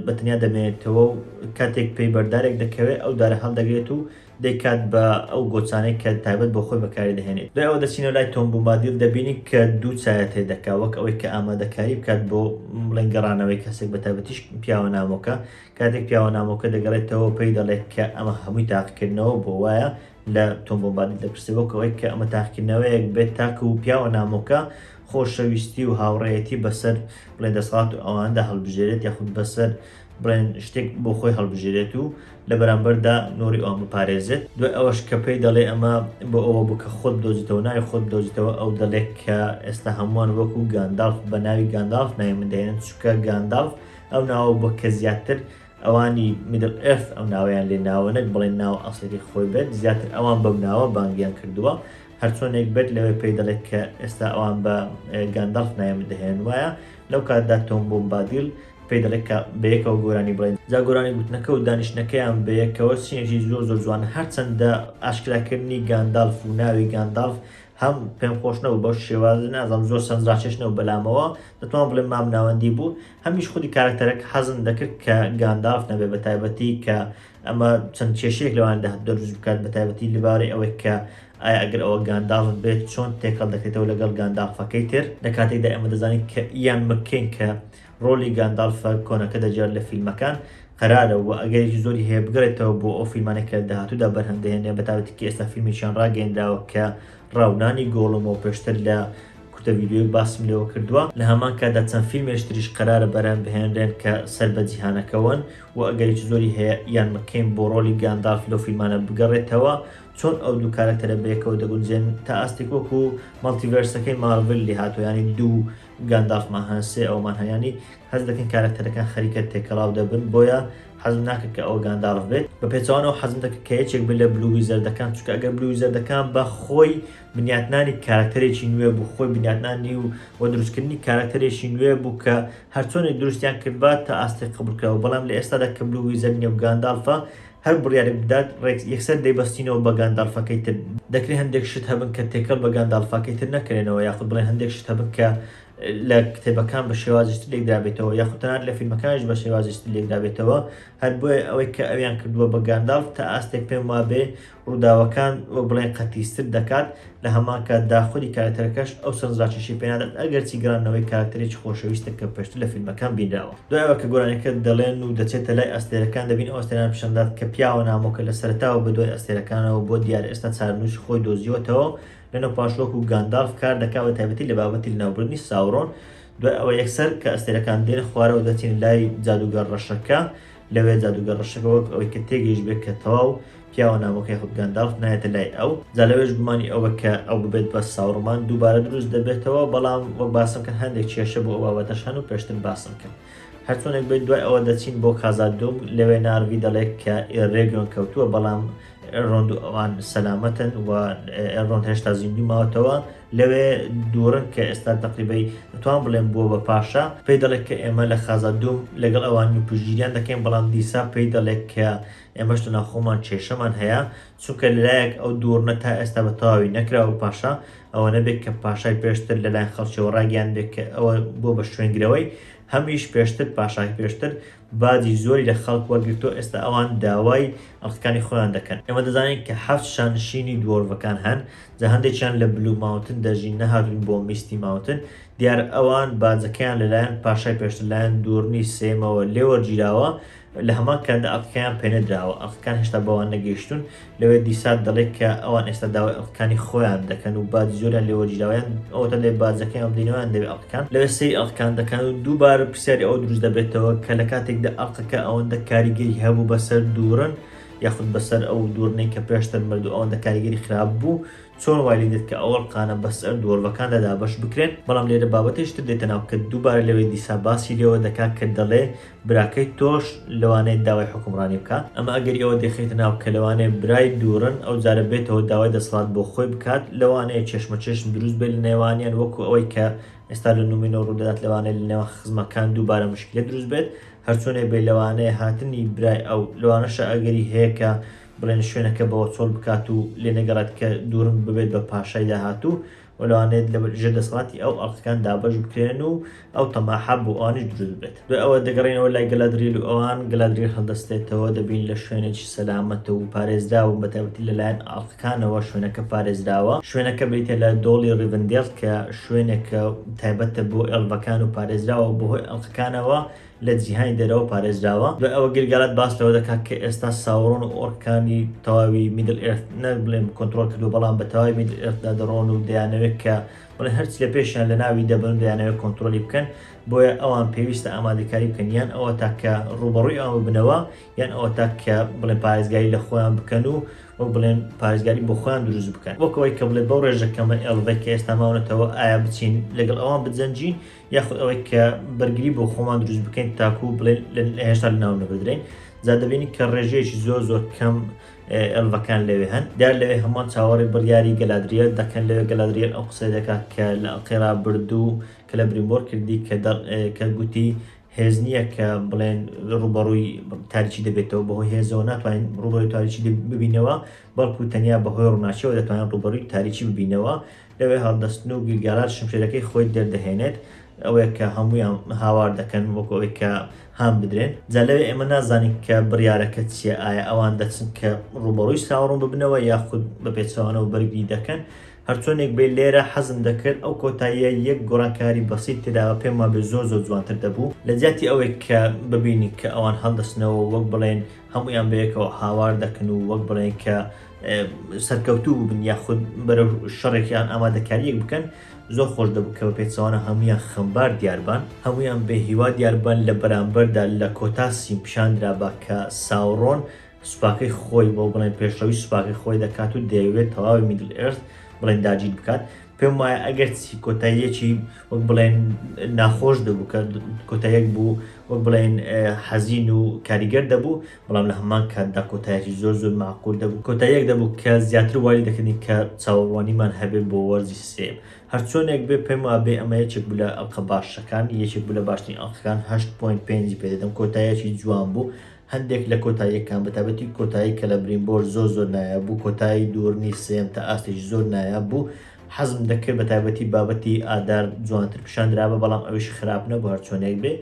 بەتەنیا دەمێنێتەوە و کاتێک پێی بەردارێک دەکەوێت ئەو دارە هەڵدەگرێت و دەیکات بە ئەو گۆچانەی کە تایبەت بۆ خۆی بەکاری دەهێنێت دوای ئەوە دەچینەوە لای تۆم بومبادیل دەبینی کە دوو چایەت هەیە دەکا وەک ئەوەی کە ئامادەکاری بکات بۆ بڵێن گەڕانەوەی کەسێک بەتایبەتیش پیاوە نامۆکە کاتێک پیاوە نامۆکە دەگەڕێتەوە پێی دەڵێت کە ئەمە هەمووی تاقیکردنەوە بۆ وایە لە تۆم بومبادیل دەپرسێەوە کەوەی کە ئەمە تاقیکردنەوەیەک بێت تاکە و پیاوە نامۆکە خۆشەویستی و هاوڕێیەتی بەسەر بڵێن دەسەڵات و ئەواندا هەڵبژێرێت یاخود بەسەر بڵێن شتێک بۆ خۆی هەڵبژێرێت و لە بەرامبەردا نۆری ئەوان بپارێزێت دوای ئەوەش کە پێی دەڵێ ئەمە بۆ ئەوە بکە خۆت دۆزیتەوە ناوی خۆت دۆزیتەوە ئەو دەڵێت کە ئێستا هەمووان وەکو گاندالف بە ناوی گاندالف ناوی من دەێنن چکە گاندالف ئەو ناوە بۆ کە زیاتر ئەوانی میدل ئێرث ئەو ناویان لێ ناوەنێت بڵێن ناو ئەسڵی خۆی بێت زیاتر ئەوان بەو ناوە بانگیان کردووە هەرچۆنێک بێت لەوێ پێی دەڵێت کە ئێستا ئەوان بە گاندالف ناوی دەهێن وایە لەو کاتدا تۆم بومبادیل پێی دەڵێت کە بەیەکەوە گۆرانی بڵێن جا گۆرانی گوتنەکە و دانیشتەکەیان بەیەکەوە سینێکی زۆر زۆر جوان هەرچەندە ئاشکراکردنی گاندالف و ناوی گاندالف هەم پێم خۆشنەوە بەو شێوازە نازانم زۆر سەنجڕاکێشنەوە بەلامەوە دەتوان بڵێن مام ناوەندی بوو هەمیش خودی کارکتەرێک حەزم دەکرد کە گاندالف نەبێ بە تایبەتی کە ئەمە چەند کێشەیەک لەواندا دەروست بکات بە تایبەتی لەبارەی ئەوەی کە ئایا ئەگەر ئەوە گاندالف بێت چۆن تێکەڵ دەکرێتەوە لەگەڵ گاندالفەکەی تر لە کاتێکدا ئێمە دەزانین کە یان مکەین کە ڕۆلی گاندالفە کۆنەکە دەجار لە فیلمەکان قەرارە و ئەگەرێکی زۆری هەیە بگرێتەوە بۆ ئەو فیلمانێک کە داهاتوودا بەرهەمدەهێنێ بەتابەتی کە ئێستا فیلمیشیان ڕاگەیەندراوە کە ڕاونانی گۆڵمەوە پێشتر لە کورتە ڤیدیۆی باسم لێەوە کردووە لە هەمان کاتدا چەند فیلمێشتریش قەرارە بەرهەم بهێنرێن کە سەر بە جیهانەکەون و ئەگەرێکی زۆری هەیە یان مکەین بۆ ڕۆلی گاندالف لەو فیلمانە بگەڕێتەوە چۆن ئەو دوو کارکتەرە بەیەکەوە دەگونجێن تا ئاستێک وەکو مەڵتیڤەرسەکەی مارڤل لێ هاتووە ینی دوو گاندالفمان هەن سێ ئەومان هەیەنی هەز دەکەن کارکتەرەکان خەریکە تێکەڵاو دەبن بۆیە حەزم ناکرد کە ئەو گاندالف بێت بە پێچوانەوە حەزم دەکرد کە یەکێک بێت لە بلووی زەردەکان چونکە ئەگەر بلووی زەردەکان بە خۆی بنیاتنانی کارکتەرێکی نوێ بوو خۆی بنیاتنانی و دروستکردنی کارکتەرێکی نوێ بوو کە هەرچۆنێک دروستیان کردبات تا ئاستێک قبولکەوە بەڵام لە ئێستادا کە بلووی زەرنیە و گاندالفە هەر بڕیارێک بدات یەکسەر دەیبەستینەوە بە گاندالفەکەی تر دەکرێت هەندێک شت هەبن کە تێکەڵ بە گاندالفەکەی تر نەکرێنەوە یاخود بڵێن هەندێک شت هەبن کە لە کتێبەکان بە شێوازیشتر لێکدابێتەوە یاخود تەنانەت لە فیلمەکانیش بە شێوازیشتر لێکدابێتەوە. هەر بۆیە ئەوەی کە ئەویان کردووە بە گاندالف تا ئاستێک پێم وابێ ڕووداوەکان وە بڵێن قەتیستر دەکات لە هەمان کاتدا خودی کارکتەرەکەش ئەو سەرنجڕاکێشی پێ نادات ئەگەرچی گەڕانەوەی کارکتەرێکی خۆشەویستە کە پێشتر لە فیلمەکان بینراوە. دوای ئەوە کە گۆرانیەکە دەڵێن و دەچێتە لای ئەستێرەکان دەبین ئەو ئەستێران پیشەندات کە پیاوە نامۆکە لە سەرتاوە بە دوای ئەستێرەکانەوە بۆ دیارە ئێستا چارەنووس خۆی دۆزیوەتەوە لەنەو پاشوەک و گاندالف کار دەکات بە تایبەتی لە بابەتی لەناوبردنی ساورۆن. دوای ئەوە یەکسەر کە ئەستێرەکان دێن خوارەوە دەچین لای جادوگەر ڕەشەکە لەوێ جادوگەر ڕەشەکە وەک ئەوەی کە تێگەیشت بێت کە تەواو پیاوە نامۆکەی خود گاندالف نایەتە لای ئەو جا لەوێش گومانی ئەوە کە ئەو ببێت بە ساوڕمان دووبارە دروست دەبێتەوە بەڵام وەک باسم کرد هەندێک کێشە بۆ ئەو بابەتەش هەن و پێشتر باسم کرد. هەرچۆنێک بێت دوای ئەوە دەچین بۆ کازادۆم لەوێ ناروی دەڵێت کە ئێڕێگۆن کەوتووە بەڵام ئێڕۆند و ئەوان سەلامەتن و ئێڕۆند هێشتا زیندوی ماوەتەوە لەوێ دوورن کە ئێستا تەقریبەی دەتوان بڵێن بووە بە پاشا پێی دەڵێت کە ئێمە لە خازادۆم لەگەڵ ئەوانی پژگیریان دەکەین بەڵام دیسا پێی دەڵێت کە ئێمەش لە ناوخۆمان کێشەمان هەیە چونکە لەلایەک ئەو دوورنە تا ئێستا بە تەواوی نەکراوە پاشا ئەوە نەبێت کە پاشای پێشتر لەلایەن خەڵکیەوە ڕاگەیان بێت کە ئەوە بۆ بە شوێنگرەوەی هەمیش پێشتر پاشای پێشتر باجی زۆری لە خەڵک وەرگرتۆ ئێستا ئەوان داوای ئەڵقەکانی خۆیان دەکەن. ئێمە دەزانین کە 7 شانشینی دۆرڤەکان هەن جا هەندێکیان لە بلو ماونتن دەژین نەهاتون بۆ میستی ماونتن دیار ئەوان باجەکەیان لەلایەن پاشای پێشتر لایەن دوورنی سێمەوە لێوەرگیراوە لە هەمان کاتدا ئەڵقەکەیان پێنەدراوە ئەڵقەکان هێشتا بەوان نەگەیشتون لەوێ دیسات دەڵێت کە ئەوان ئێستا داوای ئەڵقەکانی خۆیان دەکەن و باج زۆریان لێوەرگیراویان ئەوتە لێ باجەکەیان بدەینەوەیان دەوێت ئەڵقەکان لەوێ سەی ئەڵقەکان دەکەن و دووبارە پرسیاری ئەو دروست دەبێتەوە کە لە کاتێکدا ئەڵقەکە ئەوەندە کاریگەری هەبوو بەسەر دوورن یاخود بەسەر ئەو دوورنەی کە پێشتر مردو ئەوەندە کاریگەری خراپ بوو چۆن وای دێت کە ئەوڵقانە بەسەر دۆرڤەکاندا دابەش بکرێن بەڵام لێرە بابەتێشتر دێتە ناو کە دووبارە لەوەی دیسا باسی لێەوە دەکات کە دەڵێ براکەی تۆش لەوانەیە داوای حکومڕانی بکات ئەمە ئەگەری ئەوە دەخێتە ناو کە لەوانەیە برای دوورن ئەو جارە بێتەوە داوای دەسەڵات بۆ خۆی بکات لەوانەیە چێشمە چێشم دروست بێت لە نێوانیان وەکو ئەوەی کە ئێستا لە نومینەوە ڕوودەدات لەوانەیە لە نێوان خزمەکان دووبارە مشکلێت دروست بێت هەرچۆنێ بێ لەوانەیە هاتنی برای ئەو لەوانەشە ئەگەری هەیە کە بڵێن شوێنەکە بەوە چۆڵ بکات و لێ نەگەڕێت کە دوورم ببێت بە پاشای داهاتوو وەلوانێت لە ژێر دەسەڵاتی ئەو ئەڵقەکان دابەش بکرێن و ئەو تەماحە بۆ ئەوانیش دروست بێت. دوای ئەوە دەگەڕێنەوە لای گەلادریل و ئەوان گەلادریل هەڵدەستێتەوە دەبین لە شوێنێکی سەلامەتە و پارێزراوە بەتایبەتی لەلایەن ئەڵقەکانەوە شوێنەکە پارێزراوە شوێنەکە بریتە لە دۆڵی ڕیڤندێڵ کە شوێنێکە تایبەتە بۆ ئێڵڤەکان و پارێزراوە بەهۆی ئەڵقەکانەوە لە جیهانی دەرەوە پارێزراوە. دوای ئەوە گیرگالات باس لەوە دەکات کە ئێستا ساوڕۆن و ئۆرکانی تەواوی میدل ئێرث نەبڵێم کۆنتڕۆل کردو بەڵام بە تەواوی میدل ئێرثدا دەڕۆن و دەیانەوێت کە بڵێن هەرچی لە پێشیان لە ناوی دەبن دەیانەوێت کۆنتڕۆلی بکەن بۆیە ئەوان پێویستە ئامادەکاری بکەن یان ئەوە تاکە ڕوبەڕووی ئەوە بنەوە یان ئەوە تاکە بڵێن پارێزگاری لە خۆیان بکەن و وەک بڵێن پارێزگاری بۆ خۆیان دروست بکەن وەکەوەی کە بڵێ بەو ڕێژەکەمە ئێڵڤەی کە ئێستا ماونەتەوە ئایا بچین لەگەڵ ئەوان بجەنجین یاخود ئەوەی کە بەرگری بۆ خۆمان دروست بکەین تاکو بڵێن هێشتا لە ناو نەبدرین جا دەبینی کە ڕێژەیەکی زۆر کەم ئێڵڤەکان لەوێ هەن دیار لەوێ هەمووان چاوەڕی بڕیاری گەلادریێل دەکەن لەوێ گەلادریێل ئەو قسەی دەکات کە لە ئەڵقێرا بردوو کە لە بریمبۆر کردی کە گوتی هێز نییە کە بڵێن ڕوبەڕووی تاریکی دەبێتەوە بەهۆی هێزەوە ناتوانین ڕوبەڕووی تاریکی ببینەوە بەڵکو تەنیا بەهۆی ڕووناچیەوە دەتوانین ڕوبەڕووی تاریکی ببینەوە لەوێ هەڵدەستن و گیرگالات شمشێرەکەی خۆی دەردەهێنێت ئەوەیە کە هەمویان هاوار دەکەن وەکەوەی کە هام بدرێن جا لەوێ ئێمە نازانین کە بڕیارەکە چیە ئایا ئەوان دەچن کە ڕوبەڕووی ساوڕۆن ببنەوە یاخود بە پێچەوانەوە بەرگری دەکەن هەرچۆنێک بێ لێرە حەزم دەکرد ئەو کۆتاییە یەک گۆڕانکاری بەسیط تێداوە پێم وابێ زۆر جوانتر دەبوو لە جیاتی ئەوەی کە ببینی کە ئەوان هەڵدەستنەوە وەک بڵێن هەمویان بەیەکەوە هاوار دەکەن و وەک بڵێن کە سەرکەوتوو ببن یاخود بەرەو شەڕێکیان ئامادەکاریەک بکەن زۆر خۆش دەبوو کە بە پێچەوانە هەمویان خەمبار دیاربان هەمویان بە هیوا دیاربان لە بەرامبەردا لە کۆتاسیم پیشاندرا بە کە ساوڕۆن سوپاکەی خۆی بۆ بڵێن پێشڕەوی سوپاکەی خۆی دەکات و دەیەوێت تەواوی میدل ئێرث بڵێن داگیر بکات پێم وایە ئەگەر چی کۆتاییەکی وەک بڵێن ناخۆش دەبوو کە کۆتاییەک بوو وەک بڵێن حەزین و کاریگەر دەبوو بەڵام لە هەمان کاتدا کۆتاییەکی زۆر معقول دەبوو کۆتاییەک دەبوو کە زیاتر وای دەکردنی کە چاوەڕوانیمان هەبێت بۆ وەرزی سێم هەرچۆنێک بێ پێم وابێ ئەمە یەکێک بوو لە ئەڵقە باشەکان یەکێک بوو لە باشترین ئەڵقەکان 8.5 پێ دەدەم کۆتاییەکی جوان بوو هەندێک لە کۆتاییەکان بەتابەتی کۆتایی کە لە بریمبۆر زۆر نایە بوو کۆتایی دوورنی سێم تا ئاستێکی زۆر نایە بوو حەزم دەکرد بە تایبەتی بابەتی ئادار جوانتر پیشاندرابە بەڵام ئەویش خراپ نەبوو هەرچۆنێک بێ.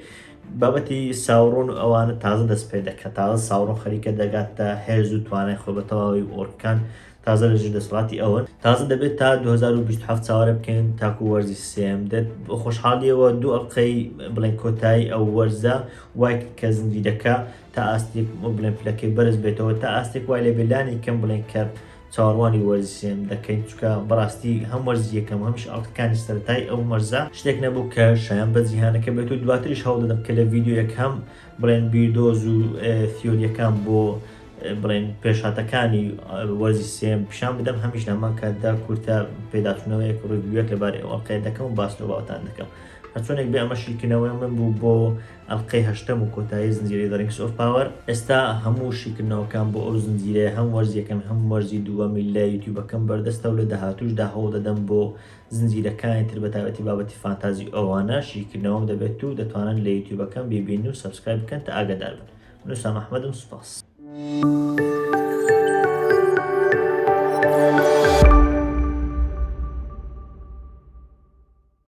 بابەتی ساوڕۆن و ئەوانە تازە دەست پێ دەکات، تازە ساوڕۆن خەریکە دەگاتە هێز و توانای خۆ بە تەواوی ئۆرکان تازە لەژێر دەسەڵاتی ئەوەن، تازە دەبێت تا 2027 چاوەڕێ بکەین تاکو وەرزی سێم دێت. بە خۆشحاڵیەوە دوو ئەڵقەی بڵێن کۆتایی ئەو وەرزە وای کە زنجیرەکە تا ئاستێک بڵێن پلەکەی بەرز بێتەوە، تا ئاستێک وای لێ بێلانی کەم بڵێن کە چاوەڕوانی وەرزی سێم دەکەین، چونکە بەڕاستی هەم وەرزی یەکەم هەمیش ئەڵقەکانی سەرەتای ئەو مەرزە شتێک نەبوو کە شایان بە جیهانەکە بێت و دواتریش هەوڵ دەدەم کە لە ڤیدیۆ یەکەم بڵێن بیردۆز و تیۆریەکان بۆ بڵێن پێشهاتەکانی وەرزی سێم پیشان بدەم، هەمیش لەمان کاتدا کورتە پێداچوونەوەیەک ڕوویەک لەبارەی ئەو ئەڵقەیە دەکەم و باس لەو باوەتان دەکەم. هەرچۆنێک بێ ئەمە شیکردنەوەی من بوو بۆ ئەڵقەی هەشتەم و کۆتایی زنجیرەی The Rings of Power. ئێستا هەموو شیکردنەوەکان بۆ ئەو زنجیرەیە هەم وەرزی یەکەم هەم وەرزی دووەمی لە یوتیوبەکەم بەردەستە و لە داهاتووشدا هەوڵ دەدەم بۆ زنجیرەکانی تر بە تایبەتی بابەتی فانتازی ئەوانە شیکردنەوەم دەبێت و دەتوانن لە یوتیوبەکەم ببینن و سەبسکرایب بکەن تا ئاگادار بن. من وسام ئەحمەدم، سوپاس.